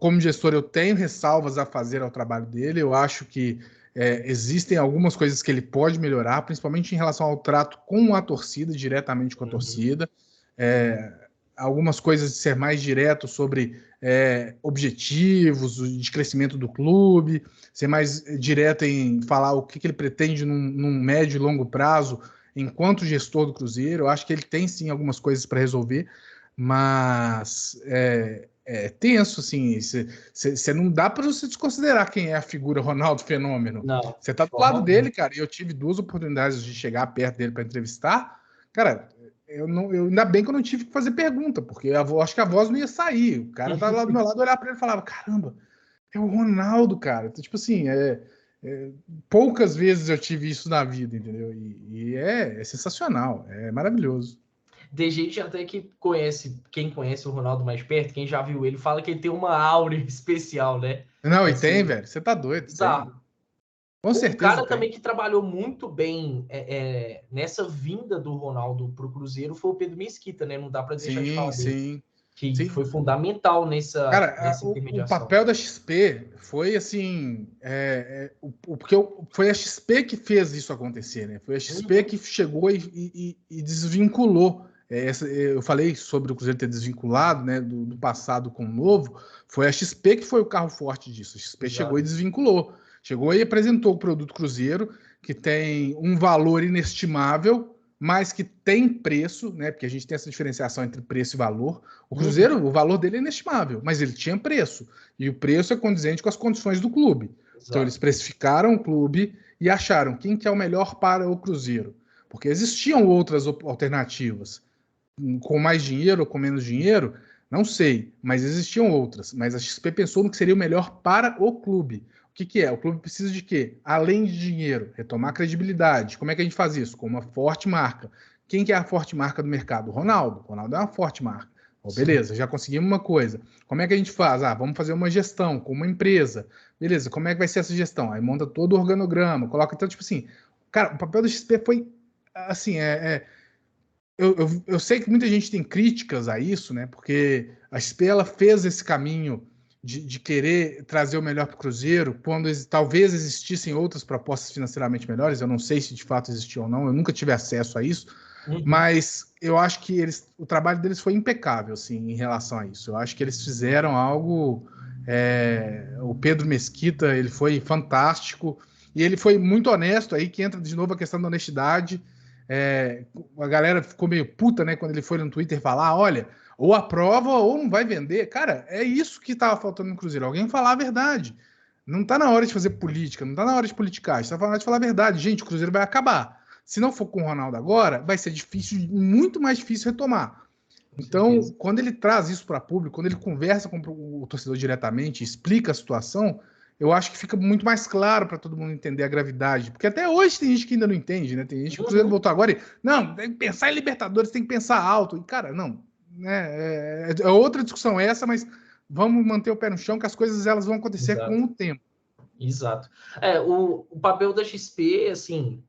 Como gestor, eu tenho ressalvas a fazer ao trabalho dele, eu acho que existem algumas coisas que ele pode melhorar, principalmente em relação ao trato com a torcida, diretamente com a torcida. Algumas coisas de ser mais direto sobre objetivos de crescimento do clube, ser mais direto em falar o que ele pretende num médio e longo prazo enquanto gestor do Cruzeiro. Eu acho que ele tem sim algumas coisas para resolver, mas é tenso, assim. Você não dá para você desconsiderar quem é a figura Ronaldo Fenômeno. Você tá do lado dele, cara, e eu tive 2 oportunidades de chegar perto dele para entrevistar. Cara, eu ainda bem que eu não tive que fazer pergunta, porque acho que a voz não ia sair. O cara tá lá do meu lado, olhar para ele e falava, caramba, é o Ronaldo, cara. Então, tipo assim, poucas vezes eu tive isso na vida, entendeu? E é sensacional, é maravilhoso. Tem gente até que quem conhece o Ronaldo mais perto, quem já viu ele, fala que ele tem uma aura especial, né? Não, assim, e tem, velho. Você tá doido. Exato. Com certeza. Um cara também que trabalhou muito bem nessa vinda do Ronaldo para o Cruzeiro foi o Pedro Mesquita, né? Não dá para deixar de falar dele. Que foi fundamental nessa intermediação. O papel da XP foi assim, porque foi a XP que fez isso acontecer, né? Foi a XP que chegou e desvinculou. Eu falei sobre o Cruzeiro ter desvinculado, né, do passado com o novo. Foi a XP que foi o carro forte disso. A XP chegou e desvinculou. Chegou e apresentou o produto Cruzeiro, que tem um valor inestimável, mas que tem preço, né? Porque a gente tem essa diferenciação entre preço e valor. O Cruzeiro, o valor dele é inestimável, mas ele tinha preço. E o preço é condizente com as condições do clube. Exato. Então eles precificaram o clube e acharam quem que é o melhor para o Cruzeiro. Porque existiam outras alternativas. Com mais dinheiro ou com menos dinheiro, não sei, mas existiam outras. Mas a XP pensou no que seria o melhor para o clube. O que é? O clube precisa de quê? Além de dinheiro, retomar credibilidade. Como é que a gente faz isso? Com uma forte marca. Quem que é a forte marca do mercado? O Ronaldo. O Ronaldo é uma forte marca. Oh, beleza, já conseguimos uma coisa. Como é que a gente faz? Vamos fazer uma gestão com uma empresa. Beleza, como é que vai ser essa gestão? Aí monta todo o organograma, coloca. Então, tipo assim, cara, o papel da XP foi assim, eu sei que muita gente tem críticas a isso, né? Porque a XP ela fez esse caminho de querer trazer o melhor para o Cruzeiro, quando talvez existissem outras propostas financeiramente melhores. Eu não sei se de fato existiu ou não, eu nunca tive acesso a isso, mas eu acho que o trabalho deles foi impecável, assim, em relação a isso. Eu acho que eles fizeram algo. O Pedro Mesquita, ele foi fantástico e ele foi muito honesto, aí que entra de novo a questão da honestidade. A galera ficou meio puta, né, quando ele foi no Twitter falar, olha, ou aprova ou não vai vender. Cara, é isso que estava faltando no Cruzeiro, alguém falar a verdade. Não está na hora de fazer política, não está na hora de politicar, está na hora de falar a verdade. Gente, o Cruzeiro vai acabar. Se não for com o Ronaldo agora, vai ser difícil, muito mais difícil retomar. Então, quando ele traz isso para público, quando ele conversa com o torcedor diretamente, explica a situação, eu acho que fica muito mais claro para todo mundo entender a gravidade. Porque até hoje tem gente que ainda não entende, né? Tem gente que o Cruzeiro voltou agora e, não, tem que pensar em Libertadores, tem que pensar alto. E, cara, não. Né? É outra discussão essa, mas vamos manter o pé no chão, que as coisas elas vão acontecer com o tempo. Exato. O papel da XP, assim,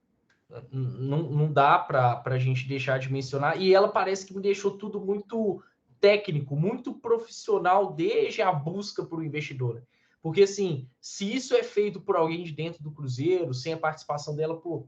não dá para a gente deixar de mencionar, e ela parece que me deixou tudo muito técnico, muito profissional desde a busca por um investidor. Porque, assim, se isso é feito por alguém de dentro do Cruzeiro, sem a participação dela, pô,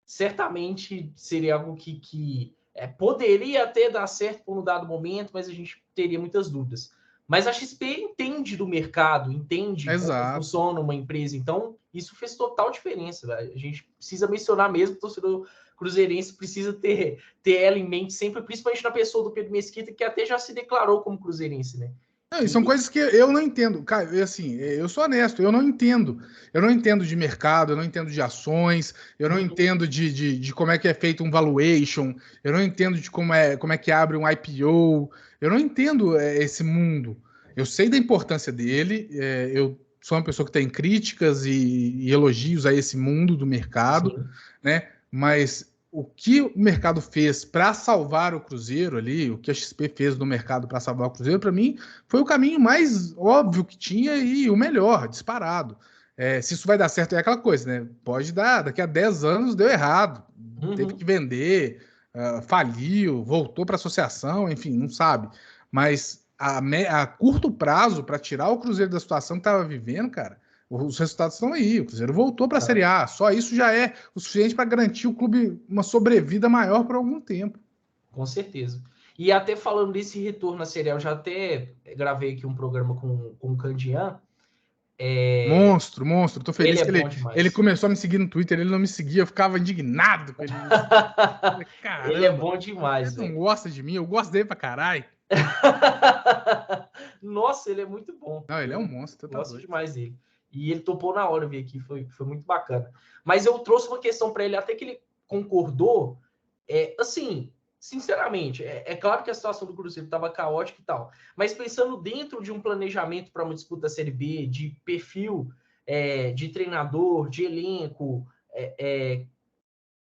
certamente seria algo que poderia até dar certo por um dado momento, mas a gente teria muitas dúvidas. Mas a XP entende do mercado, entende como funciona uma empresa, então isso fez total diferença. Véio. A gente precisa mencionar mesmo, o torcedor cruzeirense precisa ter ela em mente sempre, principalmente na pessoa do Pedro Mesquita, que até já se declarou como cruzeirense, né? Não, e são coisas que eu não entendo. Cara, assim, eu sou honesto, eu não entendo. Eu não entendo de mercado, eu não entendo de ações, eu não entendo de como é que é feito um valuation, eu não entendo de como é que abre um IPO, eu não entendo esse mundo. Eu sei da importância dele, eu sou uma pessoa que tem críticas e elogios a esse mundo do mercado, né? Mas o que o mercado fez para salvar o Cruzeiro ali, o que a XP fez no mercado para salvar o Cruzeiro, para mim, foi o caminho mais óbvio que tinha e o melhor, disparado. Se isso vai dar certo, é aquela coisa, né? Pode dar, daqui a 10 anos deu errado, teve que vender, faliu, voltou para a associação, enfim, não sabe. Mas a curto prazo, para tirar o Cruzeiro da situação que estava vivendo, cara, os resultados estão aí. O Cruzeiro voltou para a Série A. Só isso já é o suficiente para garantir o clube uma sobrevida maior por algum tempo. Com certeza. E até falando desse retorno à Série A, eu já até gravei aqui um programa com o Candian. Monstro. Tô feliz que ele começou a me seguir no Twitter, ele não me seguia, eu ficava indignado com ele. Caramba, ele é bom demais, velho. Ele não gosta de mim, eu gosto dele pra caralho. Nossa, ele é muito bom. Não, ele é um monstro. Eu gosto demais dele. E ele topou na hora vir aqui, foi muito bacana. Mas eu trouxe uma questão para ele, até que ele concordou. Assim, sinceramente, é claro que a situação do Cruzeiro estava caótica e tal, mas pensando dentro de um planejamento para uma disputa da Série B, de perfil de treinador, de elenco,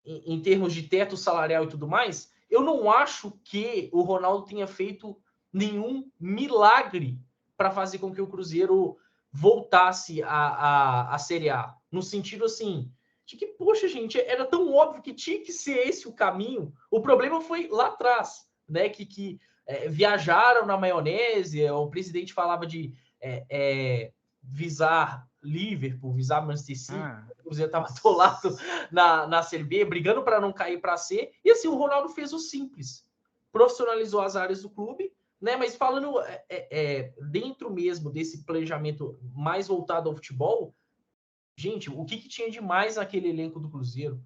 em termos de teto salarial e tudo mais, eu não acho que o Ronaldo tenha feito nenhum milagre para fazer com que o Cruzeiro voltasse à Série A. No sentido assim, de que, poxa, gente, era tão óbvio que tinha que ser esse o caminho. O problema foi lá atrás, né? Que viajaram na maionese, o presidente falava de visar Liverpool, visar Manchester City. O Cruzeiro estava atolado na Série B, brigando para não cair para C. E assim, o Ronaldo fez o simples. Profissionalizou as áreas do clube, né? Mas falando dentro mesmo desse planejamento mais voltado ao futebol, gente, o que tinha de mais naquele elenco do Cruzeiro?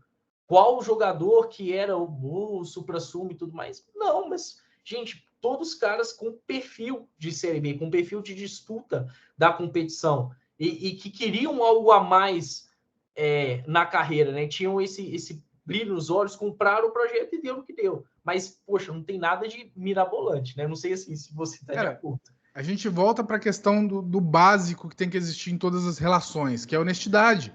Qual o jogador que era o supra-sumo e tudo mais? Não, mas, gente, todos os caras com perfil de Série B, com perfil de disputa da competição e que queriam algo a mais na carreira, né? Tinham esse brilho nos olhos, compraram o projeto e deu no que deu. Mas, poxa, não tem nada de mirabolante, né? Não sei assim, se você está de acordo. A gente volta para a questão do básico que tem que existir em todas as relações, que é a honestidade.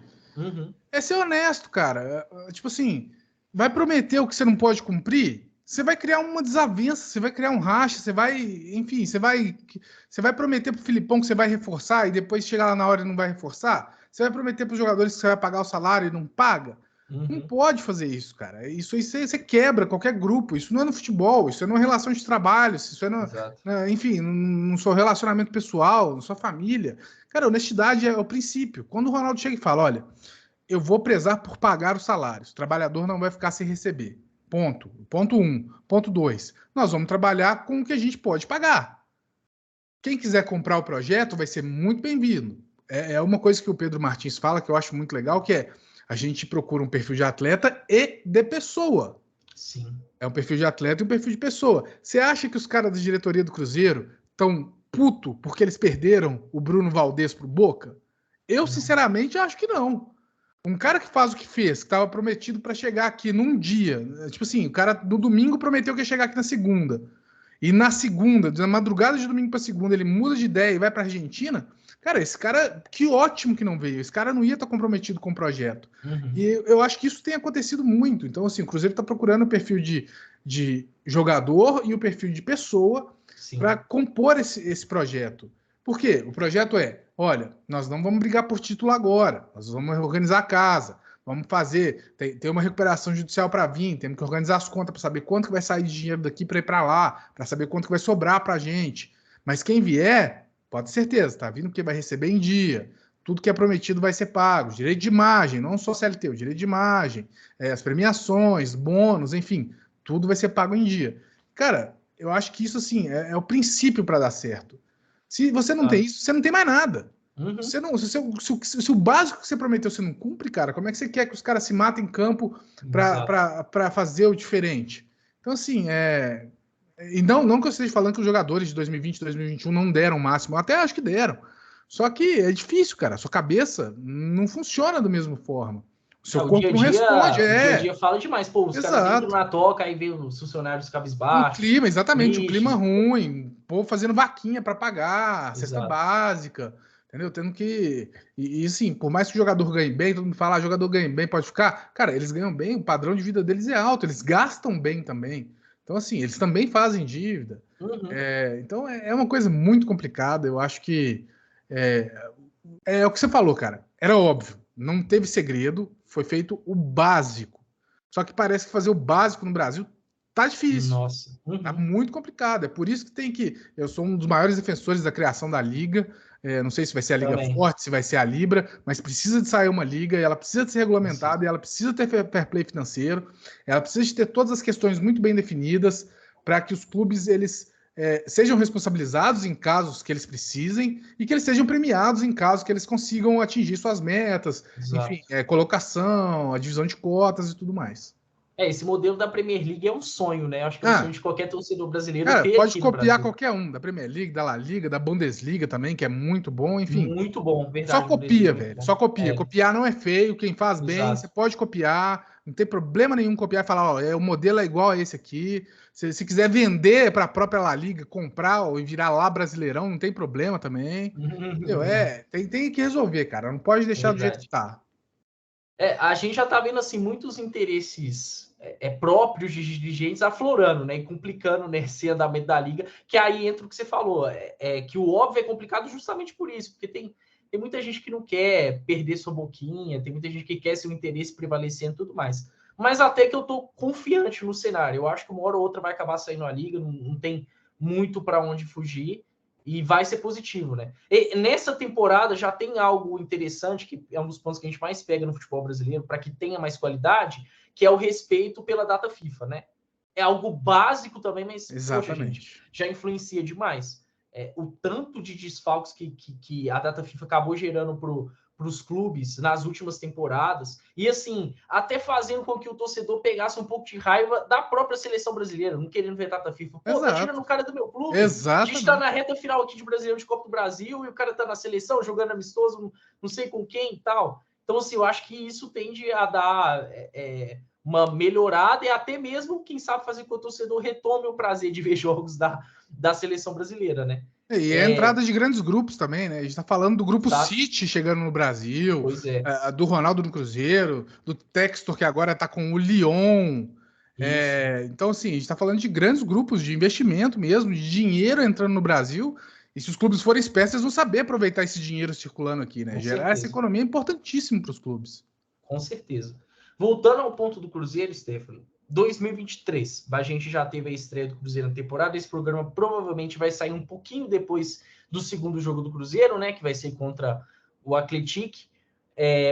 É ser honesto, cara. Tipo assim, vai prometer o que você não pode cumprir? você vai criar uma desavença, você vai criar um racha, você vai, enfim, você vai prometer pro Filipão que você vai reforçar e depois chegar lá na hora e não vai reforçar? Você vai prometer para os jogadores que você vai pagar o salário e não paga? Não pode fazer isso, cara. Isso aí você quebra qualquer grupo. Isso não é no futebol, isso é numa relação de trabalho, isso é enfim, no seu relacionamento pessoal, na sua família. Cara, honestidade é o princípio. Quando o Ronaldo chega e fala, olha, eu vou prezar por pagar os salários, o trabalhador não vai ficar sem receber. Ponto. Ponto 1. Ponto 2. Nós vamos trabalhar com o que a gente pode pagar. Quem quiser comprar o projeto vai ser muito bem-vindo. É uma coisa que o Pedro Martins fala que eu acho muito legal, que é a gente procura um perfil de atleta e de pessoa. Sim. É um perfil de atleta e um perfil de pessoa. Você acha que os caras da diretoria do Cruzeiro estão puto porque eles perderam o Bruno Valdez pro Boca? Eu, sinceramente, acho que não. Um cara que faz o que fez, que estava prometido para chegar aqui num dia, tipo assim, o cara no domingo prometeu que ia chegar aqui na segunda, e na segunda, na madrugada de domingo para segunda, ele muda de ideia e vai para Argentina. Cara, esse cara, que ótimo que não veio. Esse cara não ia estar comprometido com o projeto. E eu acho que isso tem acontecido muito. Então, assim, o Cruzeiro está procurando o perfil de jogador e o perfil de pessoa para compor esse projeto. Por quê? O projeto é, olha, nós não vamos brigar por título agora, nós vamos organizar a casa, vamos fazer, tem uma recuperação judicial para vir, temos que organizar as contas para saber quanto que vai sair de dinheiro daqui para ir para lá, para saber quanto que vai sobrar para a gente. Mas quem vier, pode ter certeza, tá vindo porque vai receber em dia, tudo que é prometido vai ser pago, direito de imagem, não só CLT, o direito de imagem, as premiações, bônus, enfim, tudo vai ser pago em dia. Cara, eu acho que isso, assim, é o princípio para dar certo. Se você não tem isso, você não tem mais nada. Você não, se o básico que você prometeu você não cumpre, cara, como é que você quer que os caras se matem em campo para fazer o diferente? Então, assim, e não que eu esteja falando que os jogadores de 2020 e 2021 não deram o máximo, eu até acho que deram. Só que é difícil, cara. A sua cabeça não funciona da mesma forma. O seu corpo não responde. O dia a dia fala demais. Pô, os caras entram na toca, aí vem os funcionários cabisbaixos. Um clima, exatamente, um clima ruim. Povo fazendo vaquinha para pagar, cesta básica, entendeu? Tendo que... E assim, por mais que o jogador ganhe bem, todo mundo fala, jogador ganha bem, pode ficar. Cara, eles ganham bem, o padrão de vida deles é alto, eles gastam bem também. Então, assim, eles também fazem dívida. Então, é uma coisa muito complicada. Eu acho que é o que você falou, cara. Era óbvio. Não teve segredo. Foi feito o básico. Só que parece que fazer o básico no Brasil tá difícil. Nossa. Tá muito complicado. É por isso que tem que... Eu sou um dos maiores defensores da criação da Liga. Não sei se vai ser a Liga Forte, se vai ser a Libra, mas precisa de sair uma liga, e ela precisa de ser regulamentada, e ela precisa ter fair play financeiro, ela precisa de ter todas as questões muito bem definidas para que os clubes eles sejam responsabilizados em casos que eles precisem e que eles sejam premiados em casos que eles consigam atingir suas metas, enfim, colocação, a divisão de cotas e tudo mais. Esse modelo da Premier League é um sonho, né? Acho que é um sonho de qualquer torcedor brasileiro ter pode aqui copiar qualquer um, da Premier League, da La Liga, da Bundesliga também, que é muito bom, enfim. Muito bom, verdade. Só copia, velho, só copia. Copiar não é feio, quem faz bem, você pode copiar, não tem problema nenhum copiar e falar, o modelo é igual a esse aqui. Se quiser vender para a própria La Liga, comprar e virar lá Brasileirão, não tem problema também. Tem que resolver, cara, não pode deixar do jeito que tá. A gente já tá vendo, assim, muitos interesses próprios de dirigentes aflorando, né, e complicando nesse andamento da liga, que aí entra o que você falou, que o óbvio é complicado justamente por isso, porque tem muita gente que não quer perder sua boquinha, tem muita gente que quer seu interesse prevalecendo e tudo mais. Mas até que eu tô confiante no cenário, eu acho que uma hora ou outra vai acabar saindo a liga, não tem muito para onde fugir, e vai ser positivo, né? E nessa temporada já tem algo interessante, que é um dos pontos que a gente mais pega no futebol brasileiro, para que tenha mais qualidade, que é o respeito pela data FIFA, né? É algo básico também, mas poxa, gente, já influencia demais. O tanto de desfalques que a data FIFA acabou gerando para os clubes nas últimas temporadas, e assim, até fazendo com que o torcedor pegasse um pouco de raiva da própria seleção brasileira, não querendo ver data FIFA. Pô, tá tirando o cara do meu clube. A gente tá na reta final aqui de Brasileiro de Copa do Brasil, e o cara tá na seleção, jogando amistoso, não sei com quem e tal. Então, assim, eu acho que isso tende a dar uma melhorada, e até mesmo, quem sabe, fazer com que o torcedor retome o prazer de ver jogos da seleção brasileira, né? E a entrada de grandes grupos também, né? A gente tá falando do grupo City chegando no Brasil, do Ronaldo no Cruzeiro, do Textor, que agora tá com o Lyon. Então, assim, a gente está falando de grandes grupos de investimento mesmo, de dinheiro entrando no Brasil. E se os clubes forem espertos, eles vão saber aproveitar esse dinheiro circulando aqui, né? Com Gerar essa certeza. economia é importantíssimo para os clubes. Com certeza. Voltando ao ponto do Cruzeiro, Stefano, 2023, a gente já teve a estreia do Cruzeiro na temporada. Esse programa provavelmente vai sair um pouquinho depois do segundo jogo do Cruzeiro, né? Que vai ser contra o Atlético.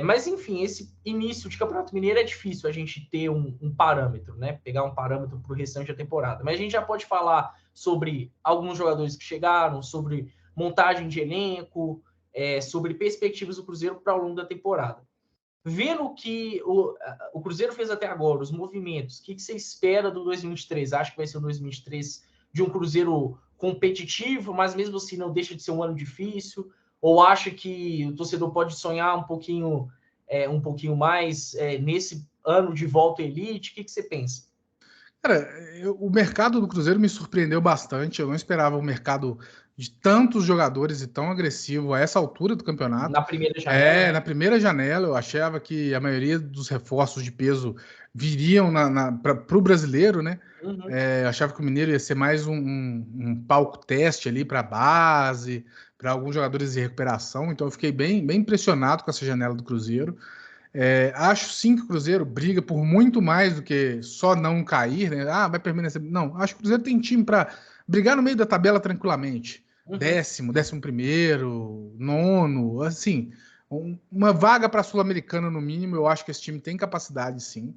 Mas, enfim, esse início de Campeonato Mineiro é difícil a gente ter um parâmetro, né? Pegar um parâmetro para o restante da temporada. Mas a gente já pode falar sobre alguns jogadores que chegaram, sobre montagem de elenco, sobre perspectivas do Cruzeiro para o longo da temporada. Vendo o que o Cruzeiro fez até agora, os movimentos, o que você espera do 2023? Acha que vai ser um 2023 de um Cruzeiro competitivo, mas mesmo assim não deixa de ser um ano difícil? Ou acha que o torcedor pode sonhar um pouquinho mais nesse ano de volta à elite? O que você pensa? Cara, o mercado do Cruzeiro me surpreendeu bastante. Eu não esperava um mercado de tantos jogadores e tão agressivo a essa altura do campeonato. Na primeira janela? Na primeira janela, eu achava que a maioria dos reforços de peso viriam para o brasileiro, né? Uhum. Eu achava que o Mineiro ia ser mais um palco teste ali para a base, para alguns jogadores de recuperação. Então, eu fiquei bem, bem impressionado com essa janela do Cruzeiro. Acho sim que o Cruzeiro briga por muito mais do que só não cair, né? Vai permanecer. Não, acho que o Cruzeiro tem time para brigar no meio da tabela tranquilamente. Uhum. 11º, nono, assim, uma vaga para a Sul-Americana no mínimo, eu acho que esse time tem capacidade sim.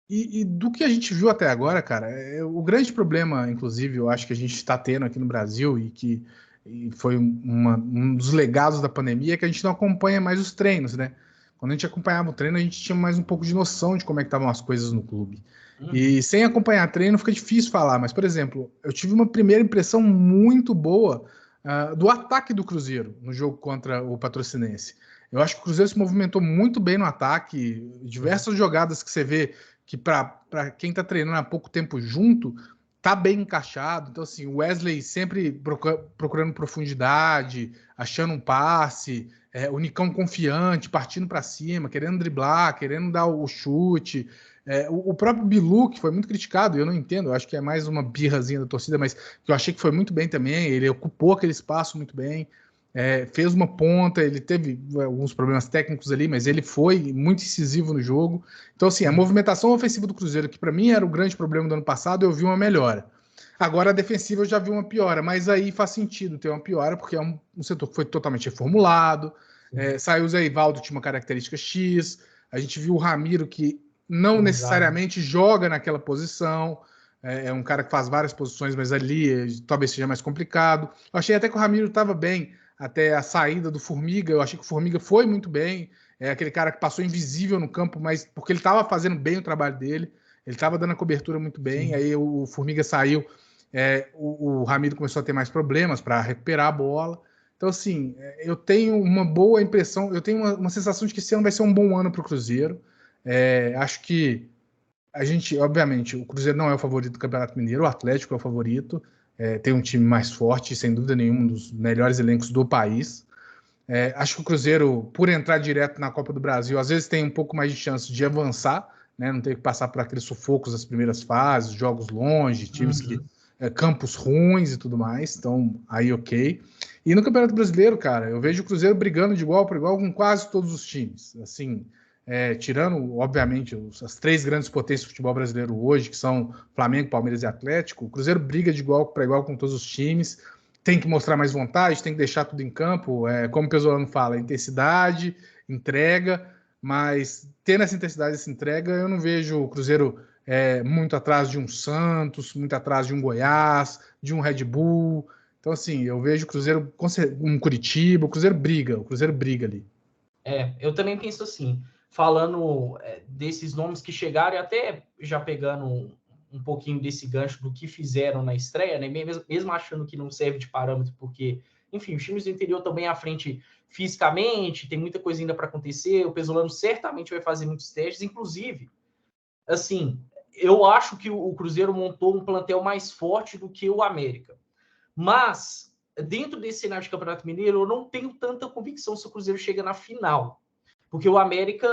E do que a gente viu até agora, cara, o grande problema, inclusive, eu acho que a gente está tendo aqui no Brasil e foi um dos legados da pandemia é que a gente não acompanha mais os treinos, né? Quando a gente acompanhava o treino, a gente tinha mais um pouco de noção de como é que estavam as coisas no clube. E sem acompanhar treino fica difícil falar, mas, por exemplo, eu tive uma primeira impressão muito boa do ataque do Cruzeiro no jogo contra o Patrocinense. Eu acho que o Cruzeiro se movimentou muito bem no ataque, diversas jogadas que você vê que para quem está treinando há pouco tempo junto, tá bem encaixado. Então, assim, o Wesley sempre procurando profundidade, achando um passe, o Nicão confiante, partindo para cima, querendo driblar, querendo dar o chute. O próprio Bilu, que foi muito criticado, eu não entendo, eu acho que é mais uma birrazinha da torcida, mas que eu achei que foi muito bem também, ele ocupou aquele espaço muito bem. Fez uma ponta, ele teve alguns problemas técnicos ali, mas ele foi muito incisivo no jogo. Então, assim, a movimentação ofensiva do Cruzeiro, que para mim era o grande problema do ano passado, eu vi uma melhora. Agora, a defensiva eu já vi uma piora, mas aí faz sentido ter uma piora, porque é um setor que foi totalmente reformulado. Saiu o Zé Ivaldo, tinha uma característica X. A gente viu o Ramiro, que não necessariamente joga naquela posição. É um cara que faz várias posições, mas ali talvez seja mais complicado. Eu achei até que o Ramiro estava bem até a saída do Formiga. Eu achei que o Formiga foi muito bem. É aquele cara que passou invisível no campo, mas porque ele estava fazendo bem o trabalho dele, ele estava dando a cobertura muito bem. Sim. Aí o Formiga saiu, o Ramiro começou a ter mais problemas para recuperar a bola. Então, assim, eu tenho uma boa impressão, eu tenho uma sensação de que esse ano vai ser um bom ano para o Cruzeiro. Acho que a gente, obviamente, o Cruzeiro não é o favorito do Campeonato Mineiro, o Atlético é o favorito. Tem um time mais forte, sem dúvida nenhuma, um dos melhores elencos do país. Acho que o Cruzeiro, por entrar direto na Copa do Brasil, às vezes tem um pouco mais de chance de avançar, né? Não ter que passar por aqueles sufocos das primeiras fases, jogos longe, times que campos ruins e tudo mais. Então, aí ok. E no Campeonato Brasileiro, cara, eu vejo o Cruzeiro brigando de igual para igual com quase todos os times. Assim, tirando, obviamente, as três grandes potências do futebol brasileiro hoje, que são Flamengo, Palmeiras e Atlético, o Cruzeiro briga de igual para igual com todos os times. Tem que mostrar mais vontade, tem que deixar tudo em campo. Como o Pesolano fala, intensidade, entrega, mas tendo essa intensidade, essa entrega, eu não vejo o Cruzeiro muito atrás de um Santos, muito atrás de um Goiás, de um Red Bull. Então, assim, eu vejo o Cruzeiro, um Curitiba, o Cruzeiro briga ali. Eu também penso assim, falando desses nomes que chegaram e até já pegando um pouquinho desse gancho do que fizeram na estreia, né? Mesmo achando que não serve de parâmetro, porque, enfim, os times do interior também à frente fisicamente, tem muita coisa ainda para acontecer, o Pesolano certamente vai fazer muitos testes, inclusive, assim, eu acho que o Cruzeiro montou um plantel mais forte do que o América, mas dentro desse cenário de Campeonato Mineiro, eu não tenho tanta convicção se o Cruzeiro chega na final, Porque o América,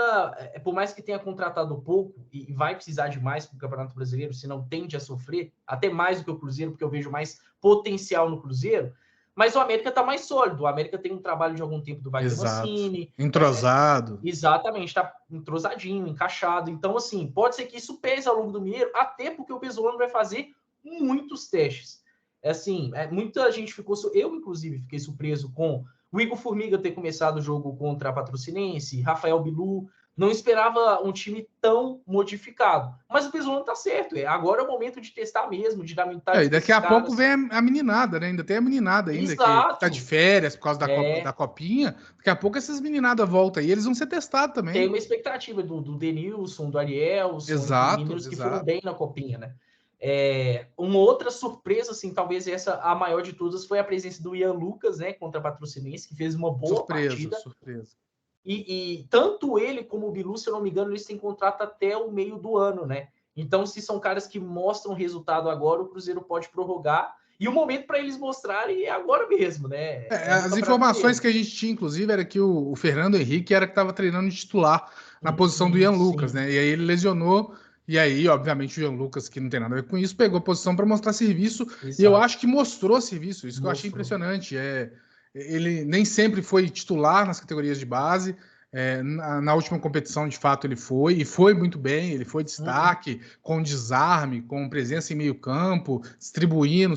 por mais que tenha contratado pouco, e vai precisar de mais para o Campeonato Brasileiro, se não tende a sofrer, até mais do que o Cruzeiro, porque eu vejo mais potencial no Cruzeiro, mas o América está mais sólido. O América tem um trabalho de algum tempo do Wagner Mancini. Entrosado. Exatamente, está entrosadinho, encaixado. Então, assim, pode ser que isso pese ao longo do Mineiro, até porque o Pesolano vai fazer muitos testes. Assim, muita gente ficou... Eu, inclusive, fiquei surpreso com o Igor Formiga ter começado o jogo contra a Patrocinense, Rafael Bilu. Não esperava um time tão modificado. Mas o Pesolano tá certo. Agora é o momento de testar mesmo, de dar metade. E daqui a pouco vem a meninada, né? Ainda tem a meninada ainda, que tá de férias por causa da copinha. Daqui a pouco essas meninadas voltam aí, eles vão ser testados também. Tem uma expectativa do Denilson, do Arielson, meninos que foram bem na copinha, né? Uma outra surpresa, assim, talvez essa a maior de todas, foi a presença do Ian Lucas, né, contra a Patrocinense, que fez uma boa partida. Surpresa. E tanto ele como o Bilu, se eu não me engano, eles têm contrato até o meio do ano, né? Então, se são caras que mostram resultado agora, o Cruzeiro pode prorrogar. E o momento para eles mostrarem é agora mesmo, né? As informações que a gente tinha, inclusive, era que o Fernando Henrique era que estava treinando de titular na posição do Ian Lucas, né? E aí ele lesionou. E aí, obviamente, o Ian Lucas, que não tem nada a ver com isso, pegou a posição para mostrar serviço. Exato. E eu acho que mostrou serviço. Isso que eu achei impressionante. Ele nem sempre foi titular nas categorias de base. Na última competição, de fato, ele foi, e foi muito bem. Ele foi destaque, com desarme, com presença em meio campo, distribuindo,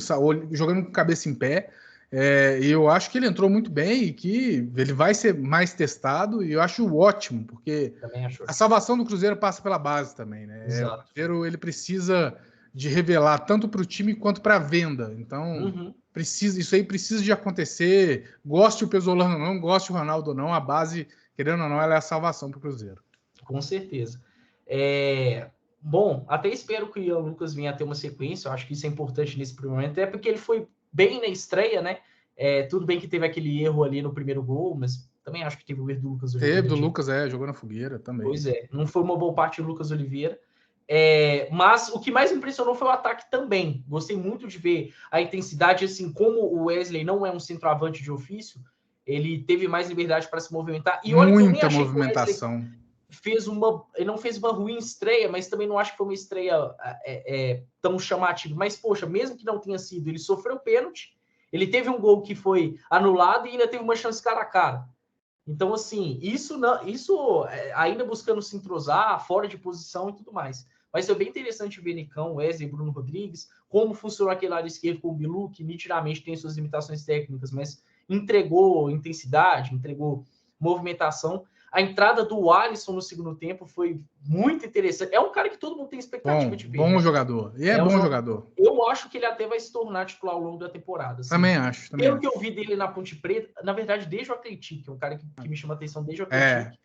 jogando com cabeça em pé. E eu acho que ele entrou muito bem e que ele vai ser mais testado, e eu acho ótimo, porque a salvação do Cruzeiro passa pela base também, né? O Cruzeiro ele precisa de revelar tanto para o time quanto para a venda. Então, isso aí precisa de acontecer. Goste o Pesolano ou não, goste o Ronaldo ou não, a base, querendo ou não, ela é a salvação para o Cruzeiro. Com certeza. Bom, até espero que o Ian Lucas venha a ter uma sequência. Eu acho que isso é importante nesse primeiro momento, até porque ele foi bem na estreia, né? Tudo bem que teve aquele erro ali no primeiro gol, mas também acho que teve o erro do Lucas Oliveira. Teve do Lucas, jogou na fogueira também. Pois não foi uma boa parte do Lucas Oliveira. Mas o que mais me impressionou foi o ataque também. Gostei muito de ver a intensidade, assim, como o Wesley não é um centroavante de ofício, ele teve mais liberdade para se movimentar. E olha, muita que eu nem achei movimentação. Ele não fez uma ruim estreia, mas também não acho que foi uma estreia tão chamativa. Mas, poxa, mesmo que não tenha sido, ele sofreu pênalti, ele teve um gol que foi anulado e ainda teve uma chance cara a cara. Então, assim, isso ainda buscando se entrosar, fora de posição e tudo mais. Vai ser bem interessante ver Nicão, Wesley, Bruno Rodrigues, como funcionou aquele lado esquerdo com o Bilu, que nitidamente tem suas limitações técnicas, mas entregou intensidade, entregou movimentação. A entrada do Alisson no segundo tempo foi muito interessante. É um cara que todo mundo tem expectativa de ver. Bom jogador. E bom jogador. Eu acho que ele até vai se tornar titular ao longo da temporada. Assim. Também acho. Pelo que eu vi dele na Ponte Preta, na verdade, desde o Atlético, é um cara que me chama a atenção desde o Atlético.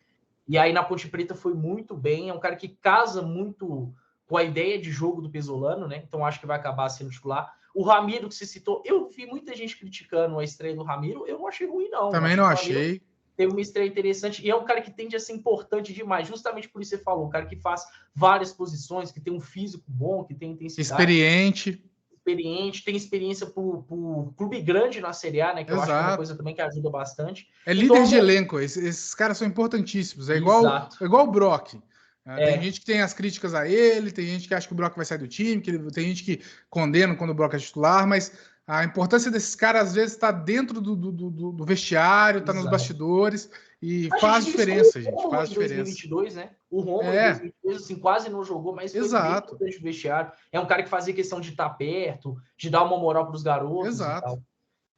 E aí na Ponte Preta foi muito bem. É um cara que casa muito com a ideia de jogo do Pesolano, né? Então acho que vai acabar sendo titular. O Ramiro, que você citou, eu vi muita gente criticando a estreia do Ramiro. Eu não achei ruim, não. Também não achei. Teve uma estreia interessante, e é um cara que tende a ser importante demais, justamente por isso você falou, um cara que faz várias posições, que tem um físico bom, que tem intensidade. Experiente, tem experiência por clube grande na Série A, né? Que eu acho que é uma coisa também que ajuda bastante. Líder de elenco, esses caras são importantíssimos, é igual o Brock. Tem gente que tem as críticas a ele, tem gente que acha que o Brock vai sair do time, tem gente que condena quando o Brock é titular, mas a importância desses caras, às vezes, está dentro do vestiário, está nos bastidores, e faz diferença, gente. Faz diferença. 2022, né? O Romulo em 2022, assim, quase não jogou, mas foi bem importante no vestiário. É um cara que fazia questão de estar perto, de dar uma moral para os garotos e tal.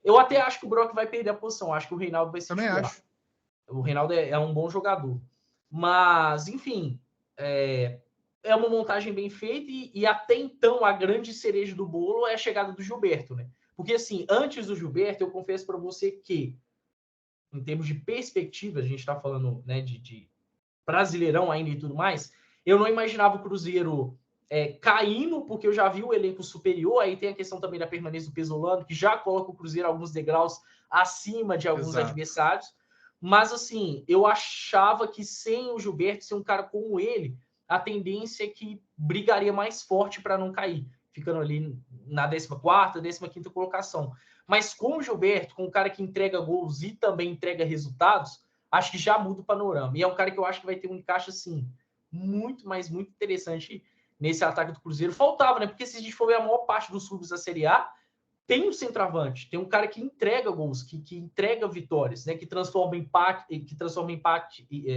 Eu até acho que o Brock vai perder a posição. Acho que o Reinaldo vai ser titular. Também acho. O Reinaldo é um bom jogador. Mas, enfim, é uma montagem bem feita e até então a grande cereja do bolo é a chegada do Gilberto, né? Porque, assim, antes do Gilberto, eu confesso para você que, em termos de perspectiva, a gente está falando, né, de Brasileirão ainda e tudo mais, eu não imaginava o Cruzeiro caindo, porque eu já vi o elenco superior, aí tem a questão também da permanência do Pesolano, que já coloca o Cruzeiro alguns degraus acima de alguns adversários, mas, assim, eu achava que sem o Gilberto, sem um cara como ele, a tendência é que brigaria mais forte para não cair, ficando ali na 14ª, 15ª colocação. Mas com o Gilberto, com o cara que entrega gols e também entrega resultados, acho que já muda o panorama. E é um cara que eu acho que vai ter um encaixe, assim, muito interessante nesse ataque do Cruzeiro. Faltava, né? Porque se a gente for ver a maior parte dos clubes da Série A, tem um centroavante, tem um cara que entrega gols, que entrega vitórias, né? Que transforma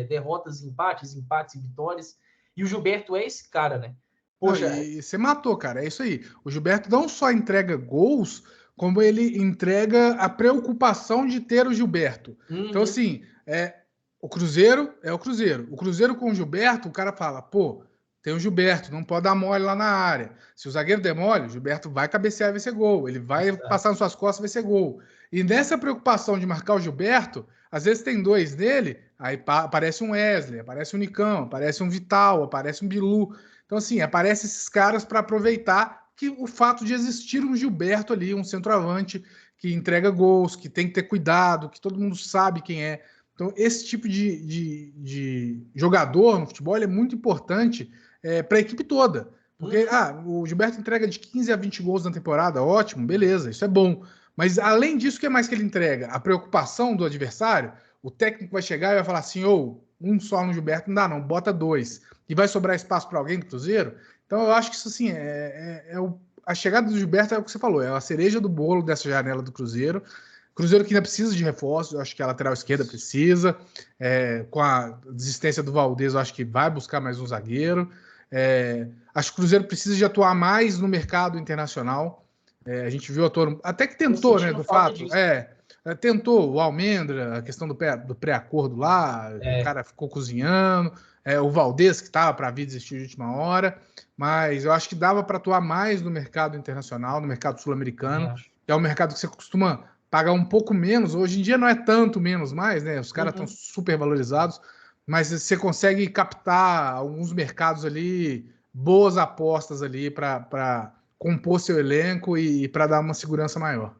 derrotas em empates em vitórias. E o Gilberto é esse cara, né? Poxa, não, e você matou, cara. É isso aí. O Gilberto não só entrega gols, como ele entrega a preocupação de ter o Gilberto. Então, assim, o Cruzeiro é o Cruzeiro. O Cruzeiro com o Gilberto, o cara fala, pô, tem o Gilberto, não pode dar mole lá na área. Se o zagueiro der mole, o Gilberto vai cabecear e vai ser gol. Ele vai passar nas suas costas e vai ser gol. E nessa preocupação de marcar o Gilberto, às vezes tem dois nele, aí aparece um Wesley, aparece um Nicão, aparece um Vital, aparece um Bilu. Então, assim, aparecem esses caras para aproveitar que o fato de existir um Gilberto ali, um centroavante que entrega gols, que tem que ter cuidado, que todo mundo sabe quem é. Então, esse tipo de jogador no futebol é muito importante para a equipe toda. Porque o Gilberto entrega de 15 a 20 gols na temporada, ótimo, beleza, isso é bom. Mas, além disso, o que mais que ele entrega? A preocupação do adversário, o técnico vai chegar e vai falar assim, um só no Gilberto não dá não, bota dois. E vai sobrar espaço para alguém do Cruzeiro? Então, eu acho que isso, assim, a chegada do Gilberto é o que você falou, é a cereja do bolo dessa janela do Cruzeiro. Cruzeiro que ainda precisa de reforços, eu acho que a lateral esquerda precisa. Com a desistência do Valdez, eu acho que vai buscar mais um zagueiro. Acho que o Cruzeiro precisa de atuar mais no mercado internacional. A gente viu até que tentou, né, do fato. Tentou o Almendra, a questão do pré-acordo lá, o cara ficou cozinhando. O Valdez, que estava para vir desistir de última hora. Mas eu acho que dava para atuar mais no mercado internacional, no mercado sul-americano, que é um mercado que você costuma pagar um pouco menos. Hoje em dia não é tanto menos mais, né? Os caras estão super valorizados, mas você consegue captar alguns mercados ali, boas apostas ali para compor seu elenco e para dar uma segurança maior.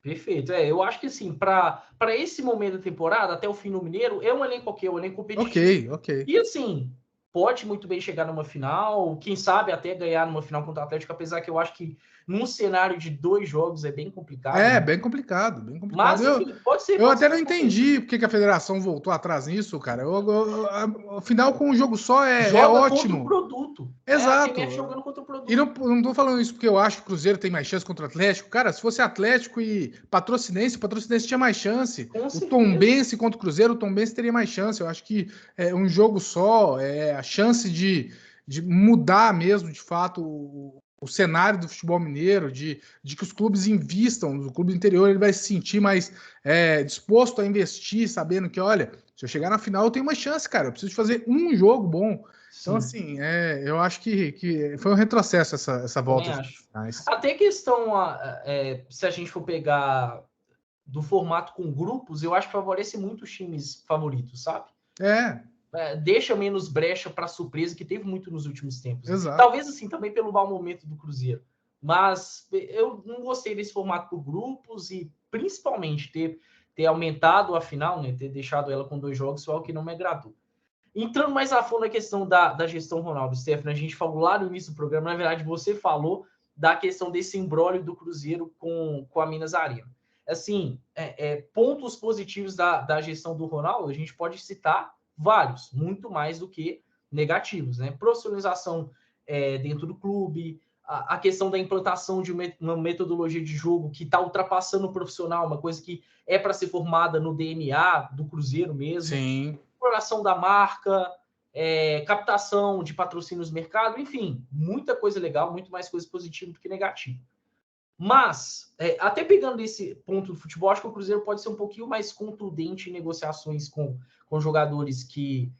Perfeito. Eu acho que assim, para esse momento da temporada, até o fim do Mineiro, é um elenco um elenco competitivo. Ok. E assim, pode muito bem chegar numa final, quem sabe até ganhar numa final contra o Atlético, apesar que eu acho que num cenário de 2 jogos é bem complicado. Né? Bem complicado, bem complicado. Mas, enfim, pode ser. Eu até não entendi porque que a federação voltou atrás nisso, cara. Afinal, com um jogo só é ótimo. Contra o produto. Exato. Jogando contra o produto. E não tô falando isso porque eu acho que o Cruzeiro tem mais chance contra o Atlético. Cara, se fosse Atlético e Patrocinense tinha mais chance. O Tombense contra o Cruzeiro, o Tombense teria mais chance. Eu acho que um jogo só, a chance de mudar mesmo, de fato, o cenário do futebol mineiro, de que os clubes invistam, o clube interior ele vai se sentir mais disposto a investir, sabendo que, olha, se eu chegar na final eu tenho uma chance, cara, eu preciso de fazer um jogo bom. Então, assim, eu acho que foi um retrocesso essa volta. Até questão, se a gente for pegar do formato com grupos, eu acho que favorece muito os times favoritos, sabe? Deixa menos brecha para surpresa, que teve muito nos últimos tempos. Exato. Talvez, assim, também pelo mau momento do Cruzeiro. Mas eu não gostei desse formato por grupos e, principalmente, ter aumentado a final, né? Ter deixado ela com 2 jogos, foi algo que não me agradou. Entrando mais a fundo na questão da gestão Ronaldo, Stefano, a gente falou lá no início do programa, na verdade, você falou da questão desse imbróglio do Cruzeiro com a Minas Arena. Assim, pontos positivos da gestão do Ronaldo, a gente pode citar vários, muito mais do que negativos, né? Profissionalização dentro do clube, a questão da implantação de uma metodologia de jogo que está ultrapassando o profissional, uma coisa que é para ser formada no DNA do Cruzeiro mesmo. Sim. Exploração da marca, captação de patrocínios no mercado, enfim, muita coisa legal, muito mais coisa positiva do que negativa. Mas, até pegando esse ponto do futebol, acho que o Cruzeiro pode ser um pouquinho mais contundente em negociações com jogadores que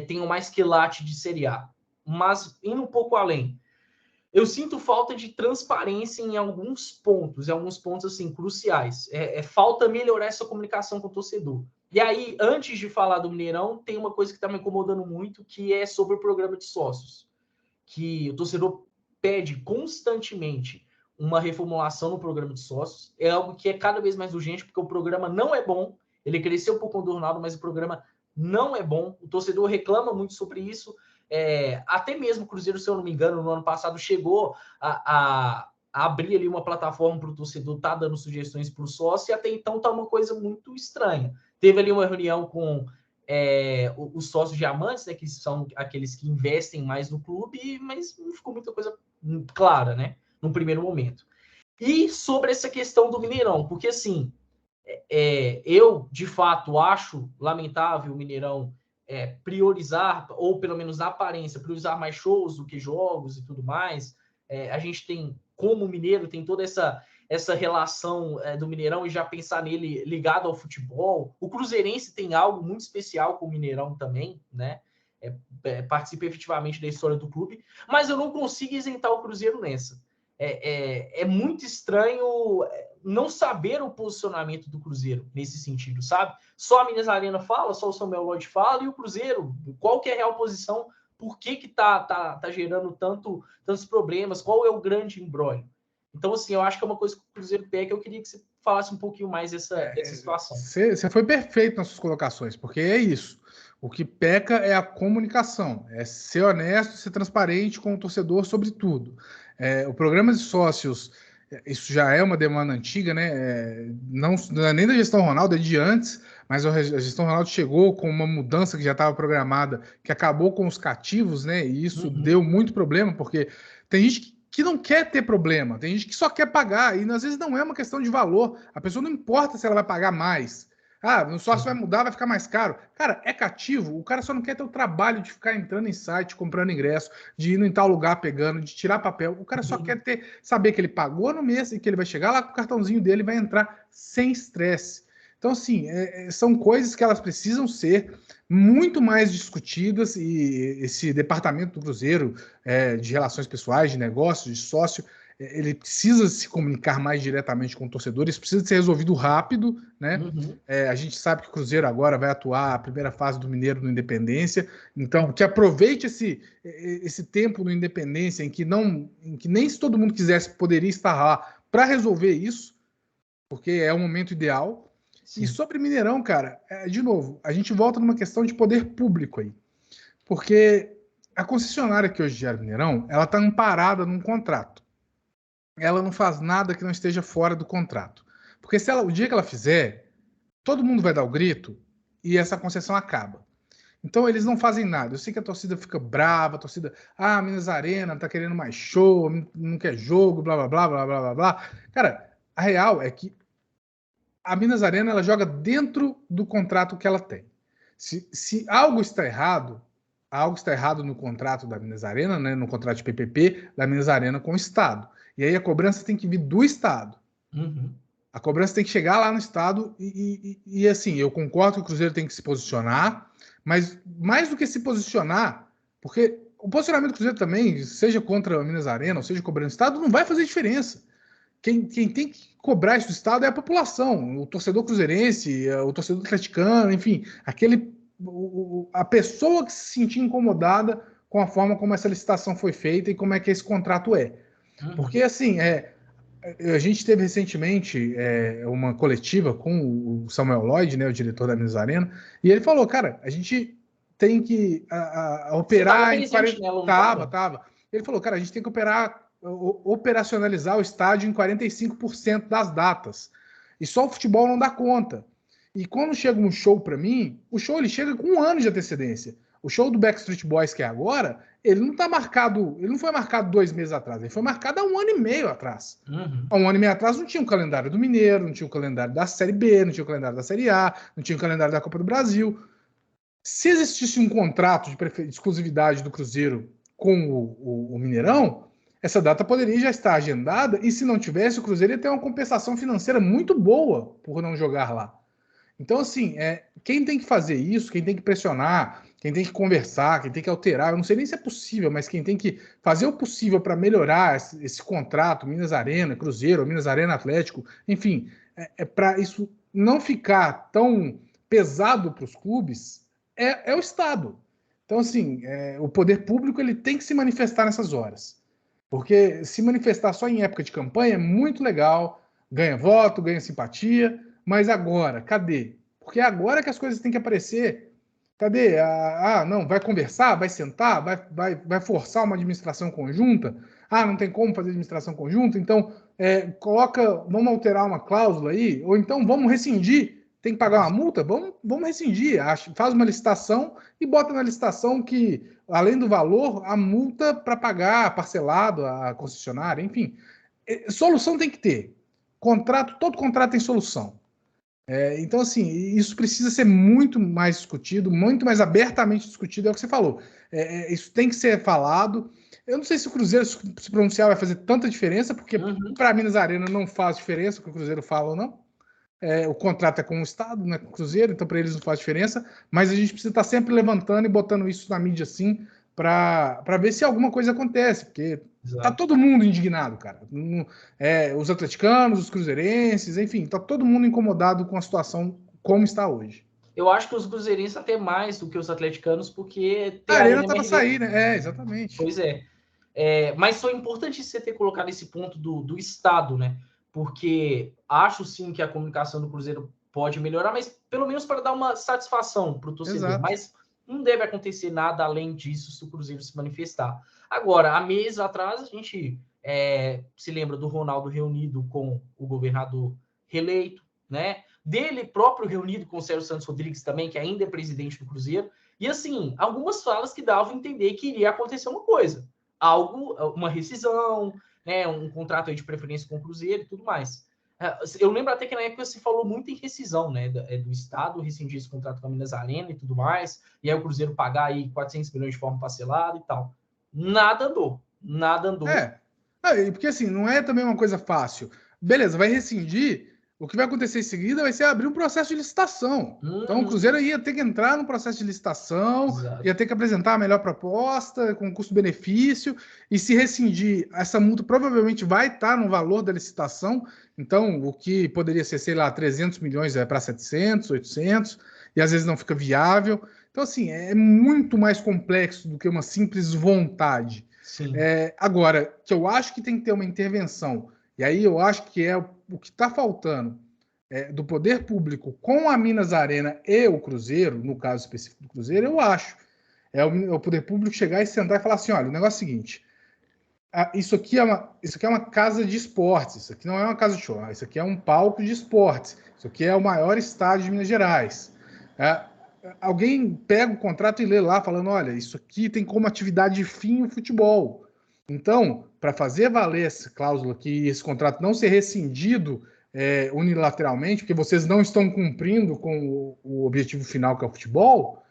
tenham mais quilate de Série A. Mas, indo um pouco além, eu sinto falta de transparência em alguns pontos assim, cruciais. Falta melhorar essa comunicação com o torcedor. E aí, antes de falar do Mineirão, tem uma coisa que está me incomodando muito, que é sobre o programa de sócios. Que o torcedor pede constantemente uma reformulação no programa de sócios. É algo que é cada vez mais urgente, porque o programa não é bom. Ele cresceu por conta do Ronaldo, mas o programa não é bom. O torcedor reclama muito sobre isso. Até mesmo o Cruzeiro, se eu não me engano, no ano passado chegou a abrir ali uma plataforma para o torcedor estar dando sugestões para o sócio, e até então está uma coisa muito estranha. teve ali uma reunião com os sócios diamantes, né, que são aqueles que investem mais no clube, mas não ficou muita coisa clara, né, no primeiro momento. E sobre essa questão do Mineirão, porque assim, eu de fato acho lamentável o Mineirão priorizar, ou pelo menos na aparência, priorizar mais shows do que jogos e tudo mais. A gente tem, como mineiro, tem toda essa relação do Mineirão e já pensar nele ligado ao futebol. O cruzeirense tem algo muito especial com o Mineirão também, né? Participa efetivamente da história do clube, mas eu não consigo isentar o Cruzeiro nessa. É muito estranho não saber o posicionamento do Cruzeiro nesse sentido, sabe? Só a Minas Arena fala, só o Samuel Lloyd fala, e o Cruzeiro, qual que é a real posição? Por que tá gerando tantos problemas? Qual é o grande imbróglio? Então, assim, eu acho que é uma coisa que o Cruzeiro peca. Eu queria que você falasse um pouquinho mais dessa situação. Você foi perfeito nas suas colocações, porque é isso. O que peca é a comunicação, é ser honesto, ser transparente com o torcedor sobre tudo. O programa de sócios, isso já é uma demanda antiga, né? Não é nem da gestão Ronaldo, é de antes, mas a gestão Ronaldo chegou com uma mudança que já estava programada, que acabou com os cativos, né? E isso deu muito problema, porque tem gente que não quer ter problema, tem gente que só quer pagar, e às vezes não é uma questão de valor, a pessoa não importa se ela vai pagar mais. O sócio vai mudar, vai ficar mais caro. Cara, é cativo, o cara só não quer ter o trabalho de ficar entrando em site, comprando ingresso, de ir em tal lugar pegando, de tirar papel. O cara só quer saber que ele pagou no mês e que ele vai chegar lá com o cartãozinho dele e vai entrar sem estresse. Então, assim, são coisas que elas precisam ser muito mais discutidas, e esse departamento do Cruzeiro, de relações pessoais, de negócios, de sócio, ele precisa se comunicar mais diretamente com o torcedor, isso precisa ser resolvido rápido, né? A gente sabe que o Cruzeiro agora vai atuar a primeira fase do Mineiro no Independência, então que aproveite esse tempo no Independência em que nem se todo mundo quisesse poderia estar lá para resolver isso, porque é o momento ideal. Sim. E sobre Mineirão, cara, de novo, a gente volta numa questão de poder público aí, porque a concessionária que hoje gera Mineirão, ela está amparada num contrato. Ela não faz nada que não esteja fora do contrato. Porque o dia que ela fizer, todo mundo vai dar o grito e essa concessão acaba. Então eles não fazem nada. Eu sei que a torcida fica brava, a torcida, Minas Arena tá querendo mais show, não quer jogo, blá, blá, blá, blá, blá, blá, blá. Cara, a real é que a Minas Arena ela joga dentro do contrato que ela tem. Se algo está errado no contrato da Minas Arena, né, no contrato de PPP da Minas Arena com o Estado. E aí a cobrança tem que vir do Estado. A cobrança tem que chegar lá no Estado e assim, eu concordo que o Cruzeiro tem que se posicionar, mas mais do que se posicionar, porque o posicionamento do Cruzeiro também, seja contra a Minas Arena ou seja cobrando o Estado, não vai fazer diferença. Quem tem que cobrar isso do Estado é a população, o torcedor cruzeirense, o torcedor atleticano, enfim, a pessoa que se sentir incomodada com a forma como essa licitação foi feita e como é que esse contrato é. Porque, assim, a gente teve recentemente uma coletiva com o Samuel Lloyd, né, o diretor da Minas Arena, e ele falou, cara, a gente tem que operar em 40... Tava. Ele falou, cara, a gente tem que operacionalizar o estádio em 45% das datas. E só o futebol não dá conta. E quando chega um show para mim, o show ele chega com 1 ano de antecedência. O show do Backstreet Boys, que é agora, ele não foi marcado 2 meses atrás, ele foi marcado há 1 ano e meio atrás. Há 1 ano e meio atrás não tinha o calendário do Mineiro, não tinha o calendário da Série B, não tinha o calendário da Série A, não tinha o calendário da Copa do Brasil. Se existisse um contrato de exclusividade do Cruzeiro com o Mineirão, essa data poderia já estar agendada, e se não tivesse, o Cruzeiro ia ter uma compensação financeira muito boa por não jogar lá. Então, assim, quem tem que fazer isso, quem tem que pressionar, quem tem que conversar, quem tem que alterar, eu não sei nem se é possível, mas quem tem que fazer o possível para melhorar esse contrato, Minas Arena, Cruzeiro, Minas Arena Atlético, enfim, para isso não ficar tão pesado para os clubes, é o Estado. Então, assim, o poder público ele tem que se manifestar nessas horas. Porque se manifestar só em época de campanha é muito legal, ganha voto, ganha simpatia, mas agora, cadê? Porque é agora que as coisas têm que aparecer. Cadê? Não, vai conversar, vai sentar, vai forçar uma administração conjunta? Não tem como fazer administração conjunta? Então, vamos alterar uma cláusula aí, ou então vamos rescindir tem que pagar uma multa? Vamos rescindir. Faz uma licitação e bota na licitação que, além do valor, a multa para pagar parcelado a concessionária, enfim. Solução tem que ter. Todo contrato tem solução. Então, assim, isso precisa ser muito mais discutido, muito mais abertamente discutido, é o que você falou. Isso tem que ser falado. Eu não sei se o Cruzeiro se pronunciar vai fazer tanta diferença, porque para Minas Arena não faz diferença o que o Cruzeiro fala ou não. O contrato é com o Estado, não é com o Cruzeiro, então para eles não faz diferença, mas a gente precisa estar sempre levantando e botando isso na mídia assim, para ver se alguma coisa acontece, porque tá todo mundo indignado, cara. Os atleticanos, os cruzeirenses, enfim, tá todo mundo incomodado com a situação como está hoje. Eu acho que os cruzeirenses até mais do que os atleticanos, porque tem a Arena tá para sair, né? Exatamente. Pois é. Mas foi importante você ter colocado esse ponto do Estado, né? Porque acho sim que a comunicação do Cruzeiro pode melhorar, mas pelo menos para dar uma satisfação para o torcedor. Exato. Mas não deve acontecer nada além disso se o Cruzeiro se manifestar. Agora, há meses atrás, a gente se lembra do Ronaldo reunido com o governador reeleito, né? Dele próprio reunido com o Sérgio Santos Rodrigues também, que ainda é presidente do Cruzeiro. E assim, algumas falas que davam a entender que iria acontecer uma coisa. Uma rescisão, né, um contrato aí de preferência com o Cruzeiro e tudo mais. Eu lembro até que na época se falou muito em rescisão, né, do Estado rescindir esse contrato com a Minas Arena e tudo mais, e aí o Cruzeiro pagar aí 400 milhões de forma parcelada e tal. Nada andou. Porque assim, não é também uma coisa fácil. Beleza, vai rescindir, o que vai acontecer em seguida vai ser abrir um processo de licitação. Então o Cruzeiro ia ter que entrar no processo de licitação, Exato. ia ter que apresentar a melhor proposta, com custo-benefício, e se rescindir, essa multa provavelmente vai estar no valor da licitação. Então, o que poderia ser, sei lá, 300 milhões para 700, 800, e às vezes não fica viável. Então, assim, é muito mais complexo do que uma simples vontade. Agora, que eu acho que tem que ter uma intervenção, e aí eu acho que é o que está faltando do poder público com a Minas Arena e o Cruzeiro, no caso específico do Cruzeiro, eu acho. É o poder público chegar e sentar e falar assim, olha, o negócio é o seguinte, isso aqui é uma casa de esportes, isso aqui não é uma casa de show, isso aqui é um palco de esportes, isso aqui é o maior estádio de Minas Gerais. Alguém pega o contrato e lê lá, falando, olha, isso aqui tem como atividade fim o futebol. Então, para fazer valer essa cláusula aqui, esse contrato não ser rescindido unilateralmente, porque vocês não estão cumprindo com o objetivo final, que é o futebol,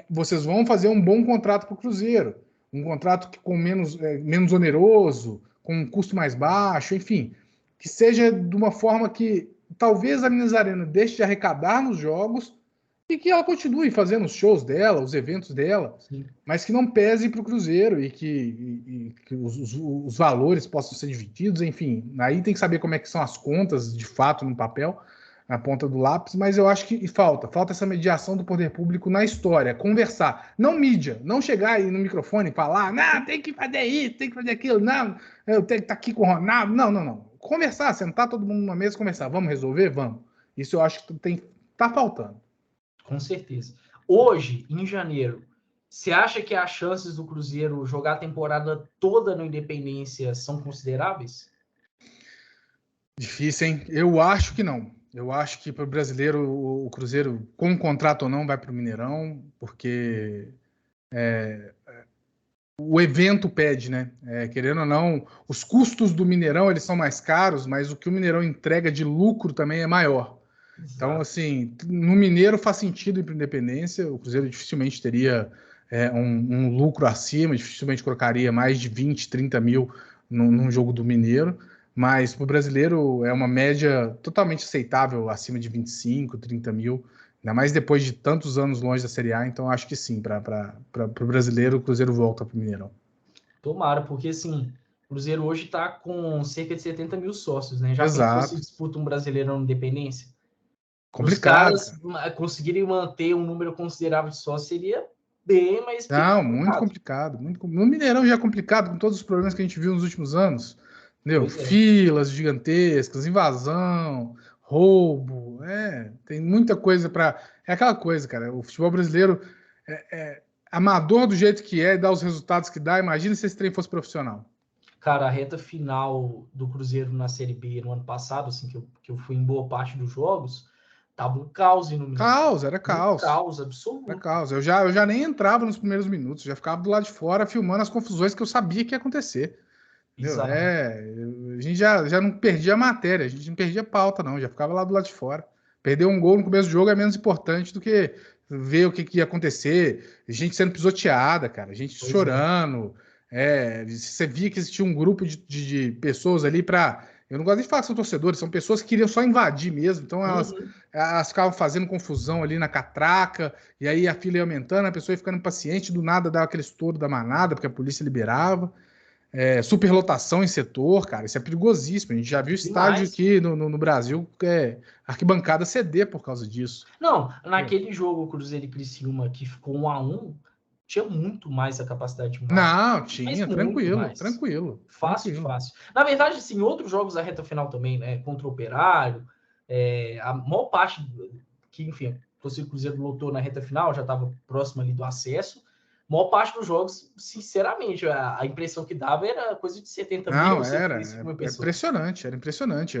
vocês vão fazer um bom contrato para o Cruzeiro. Um contrato com menos oneroso, com um custo mais baixo, enfim, que seja de uma forma que talvez a Minas Arena deixe de arrecadar nos jogos e que ela continue fazendo os shows dela, os eventos dela, sim, mas que não pese para o Cruzeiro e que os valores possam ser divididos, enfim. Aí tem que saber como é que são as contas, de fato, no papel, na ponta do lápis, mas eu acho que falta essa mediação do poder público na história, conversar, não mídia, não chegar aí no microfone e falar, não, tem que fazer isso, tem que fazer aquilo, não, eu tenho que estar aqui com o Ronaldo, não. Conversar, sentar todo mundo numa mesa e conversar, vamos resolver? Vamos. Isso eu acho que tá faltando. Com certeza. Hoje, em janeiro, você acha que as chances do Cruzeiro jogar a temporada toda no Independência são consideráveis? Difícil, hein? Eu acho que não. Eu acho que para o brasileiro, o Cruzeiro, com contrato ou não, vai para o Mineirão, porque o evento pede, né? Querendo ou não, os custos do Mineirão eles são mais caros, mas o que o Mineirão entrega de lucro também é maior. Exato. Então, assim, no Mineiro faz sentido ir para a Independência, o Cruzeiro dificilmente teria um lucro acima, dificilmente colocaria mais de 20, 30 mil num jogo do Mineiro, mas para o brasileiro é uma média totalmente aceitável, acima de 25, 30 mil, ainda mais depois de tantos anos longe da Série A, então acho que sim, para o brasileiro, o Cruzeiro volta para o Mineirão. Tomara, porque assim, o Cruzeiro hoje está com cerca de 70 mil sócios, né? Já Exato. pensou se disputa um Brasileirão na Independência? Complicado. Os caras conseguirem manter um número considerável de sócios seria bem mais complicado. Não, muito complicado. No Mineirão já é complicado, com todos os problemas que a gente viu nos últimos anos. Entendeu? Filas gigantescas, invasão, roubo, tem muita coisa para... É aquela coisa, cara, o futebol brasileiro amador do jeito que é e dá os resultados que dá, imagina se esse trem fosse profissional. Cara, a reta final do Cruzeiro na Série B no ano passado, assim, que eu fui em boa parte dos jogos, Tava um caos no Mineirão. Caos, era caos. Um caos absoluto. Era caos. Eu já nem entrava nos primeiros minutos, já ficava do lado de fora filmando as confusões que eu sabia que ia acontecer. A gente já não perdia a matéria, a gente não perdia pauta, não, já ficava lá do lado de fora. Perder um gol no começo do jogo é menos importante do que ver o que ia acontecer. A gente sendo pisoteada, cara, a gente chorando. Você via que existia um grupo de pessoas ali para. Eu não gosto nem de falar que são torcedores, são pessoas que queriam só invadir mesmo. Então elas ficavam fazendo confusão ali na catraca, e aí a fila ia aumentando, a pessoa ia ficando impaciente, do nada dava aquele estouro da manada, porque a polícia liberava. Superlotação em setor, cara, isso é perigosíssimo. A gente já viu estádio aqui no Brasil, arquibancada ceder por causa disso. Não, naquele jogo Cruzeiro e Criciúma que ficou 1-1, tinha muito mais a capacidade de Não, tinha, tranquilo. Fácil. Na verdade, assim, outros jogos da reta final também, né? Contra o Operário, a maior parte que, enfim, o Cruzeiro lotou na reta final, já estava próximo ali do acesso. A maior parte dos jogos, sinceramente, a impressão que dava era coisa de 70 mil. Não, era impressionante, era impressionante.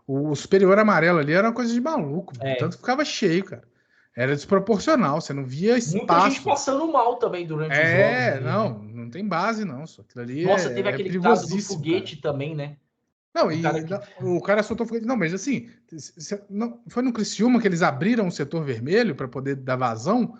O superior amarelo ali era uma coisa de maluco, tanto que ficava cheio, cara. Era desproporcional, você não via espaço. Muita gente passando mal também durante os jogos. Não tem base, não. Aquilo ali Nossa, teve aquele caso do foguete, cara. Também, né? Não, o cara soltou foguete. Não, mas assim, foi no Criciúma que eles abriram o setor vermelho para poder dar vazão.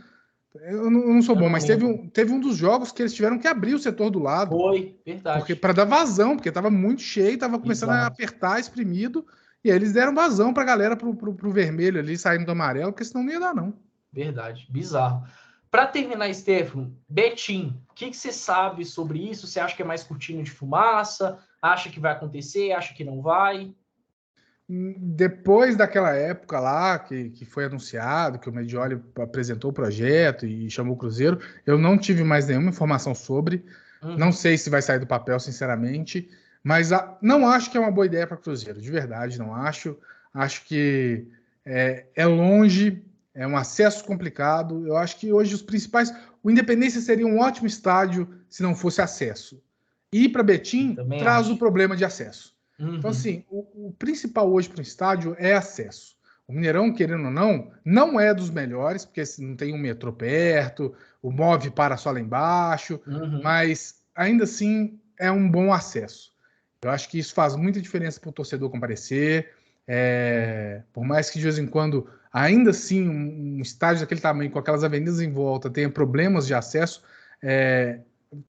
Eu não sou bom, mas teve um dos jogos que eles tiveram que abrir o setor do lado. Foi, verdade. Para dar vazão, porque estava muito cheio, estava começando a apertar, exprimido, e aí eles deram vazão para a galera pro vermelho ali, saindo do amarelo, porque senão não ia dar, não. Verdade, bizarro. Para terminar, Stefano, Betim, o que você sabe sobre isso? Você acha que é mais cortina de fumaça? Acha que vai acontecer? Acha que não vai? Depois daquela época lá, que foi anunciado, que o Medioli apresentou o projeto e chamou o Cruzeiro, eu não tive mais nenhuma informação sobre. Não sei se vai sair do papel, sinceramente, mas não acho que é uma boa ideia para o Cruzeiro, de verdade, não acho. Acho que é longe, é um acesso complicado. Eu acho que hoje os principais... O Independência seria um ótimo estádio se não fosse acesso. Ir para Betim traz o problema de acesso. Então, assim, o principal hoje para o estádio é acesso. O Mineirão, querendo ou não é dos melhores, porque não tem um metrô perto, o MOV para só lá embaixo, mas ainda assim é um bom acesso. Eu acho que isso faz muita diferença para o torcedor comparecer. Por mais que de vez em quando, ainda assim, um estádio daquele tamanho, com aquelas avenidas em volta, tenha problemas de acesso,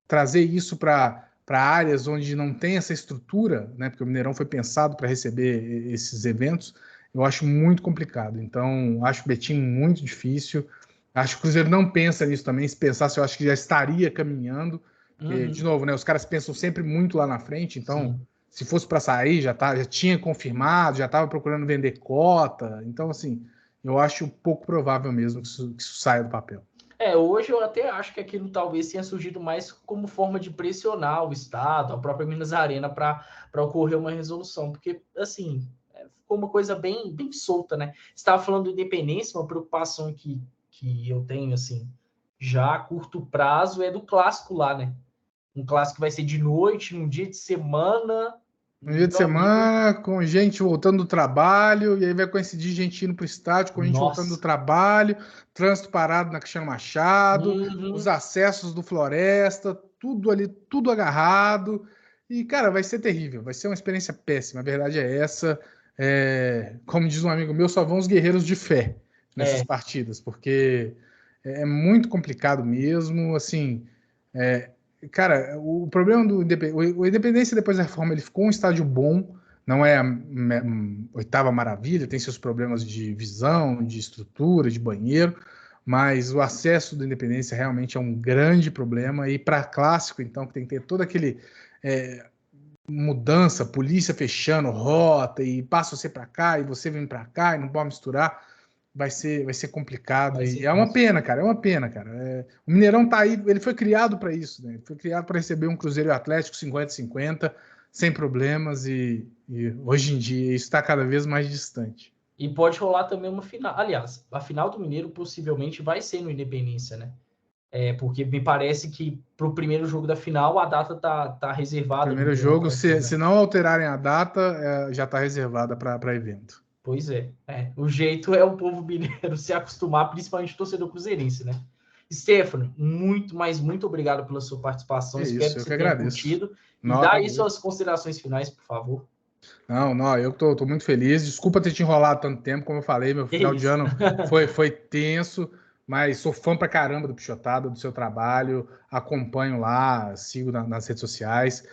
trazer isso para áreas onde não tem essa estrutura, né, porque o Mineirão foi pensado para receber esses eventos, eu acho muito complicado. Então, acho o Betim muito difícil. Acho que o Cruzeiro não pensa nisso também. Se pensasse, eu acho que já estaria caminhando. Porque, de novo, né, os caras pensam sempre muito lá na frente. Então, se fosse para sair, já tinha confirmado, já estava procurando vender cota. Então, assim, eu acho pouco provável mesmo que isso saia do papel. Hoje eu até acho que aquilo talvez tenha surgido mais como forma de pressionar o Estado, a própria Minas Arena, para ocorrer uma resolução, porque, assim, ficou uma coisa bem solta, né? Você estava falando de independência, uma preocupação que eu tenho, assim, já a curto prazo é do clássico lá, né? Um clássico que vai ser de noite, num dia de semana... Um dia de semana, com gente voltando do trabalho, e aí vai coincidir gente indo para o estádio, com gente voltando do trabalho, trânsito parado na Cristiano Machado, os acessos do Floresta, tudo ali, tudo agarrado. E, cara, vai ser terrível, vai ser uma experiência péssima. A verdade é essa. Como diz um amigo meu, só vão os guerreiros de fé nessas partidas, porque é muito complicado mesmo, assim... Cara, o problema do Independência depois da reforma, ele ficou um estádio bom, não é a oitava maravilha, tem seus problemas de visão, de estrutura, de banheiro, mas o acesso do Independência realmente é um grande problema, e para clássico, então, que tem que ter toda aquele mudança, polícia fechando rota, e passa você para cá, e você vem para cá, e não pode misturar, vai ser complicado. E é uma pena, cara. O Mineirão tá aí, ele foi criado para isso, né? Ele foi criado para receber um Cruzeiro e Atlético 50-50, sem problemas, e hoje em dia isso está cada vez mais distante. E pode rolar também uma final. Aliás, a final do Mineiro possivelmente vai ser no Independência, né? Porque me parece que para o primeiro jogo da final a data tá reservada. Primeiro jogo, se não alterarem a data, já está reservada para evento. Pois é. O jeito é o povo mineiro se acostumar, principalmente o torcedor cruzeirense, né? Stefano, muito obrigado pela sua participação. É Espero isso, que eu você que tenha agradeço. curtido. E Não, dá tá aí doido. suas considerações finais, por favor. Não, eu tô muito feliz. Desculpa ter te enrolado tanto tempo, como eu falei, meu É final de isso. ano foi tenso, mas sou fã pra caramba do Pichotada, do seu trabalho, acompanho lá, sigo nas redes sociais.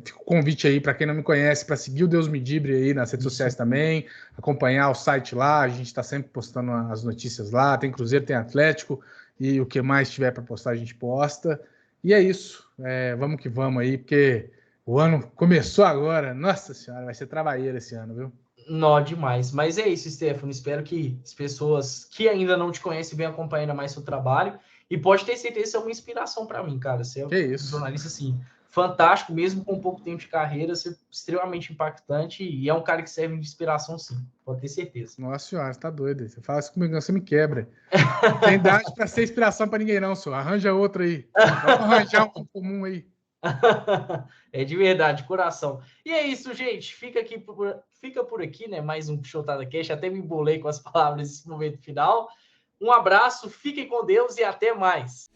Fica o convite aí para quem não me conhece, para seguir o Deus Me Dibre aí nas redes sociais Isso. também, acompanhar o site lá, a gente está sempre postando as notícias lá, tem Cruzeiro, tem Atlético, e o que mais tiver para postar a gente posta. E é isso, vamos que vamos aí, porque o ano começou agora. Nossa senhora, vai ser trabalheira esse ano, viu? Nó demais. Mas é isso, Stefano. Espero que as pessoas que ainda não te conhecem venham acompanhando mais seu trabalho. E pode ter certeza que isso é uma inspiração para mim, cara. Você é Que um isso. jornalista, assim, fantástico, mesmo com pouco tempo de carreira, você é extremamente impactante e é um cara que serve de inspiração, sim. Pode ter certeza. Nossa senhora, você tá doido. Você fala isso comigo, você me quebra. Tem idade para ser inspiração para ninguém, não, senhor. Arranja outro aí. Vamos arranjar um comum aí. É de verdade, coração. E é isso, gente. Fica por aqui, né? Mais um Pichotada Cash. Até me embolei com as palavras nesse momento final. Um abraço, fiquem com Deus e até mais.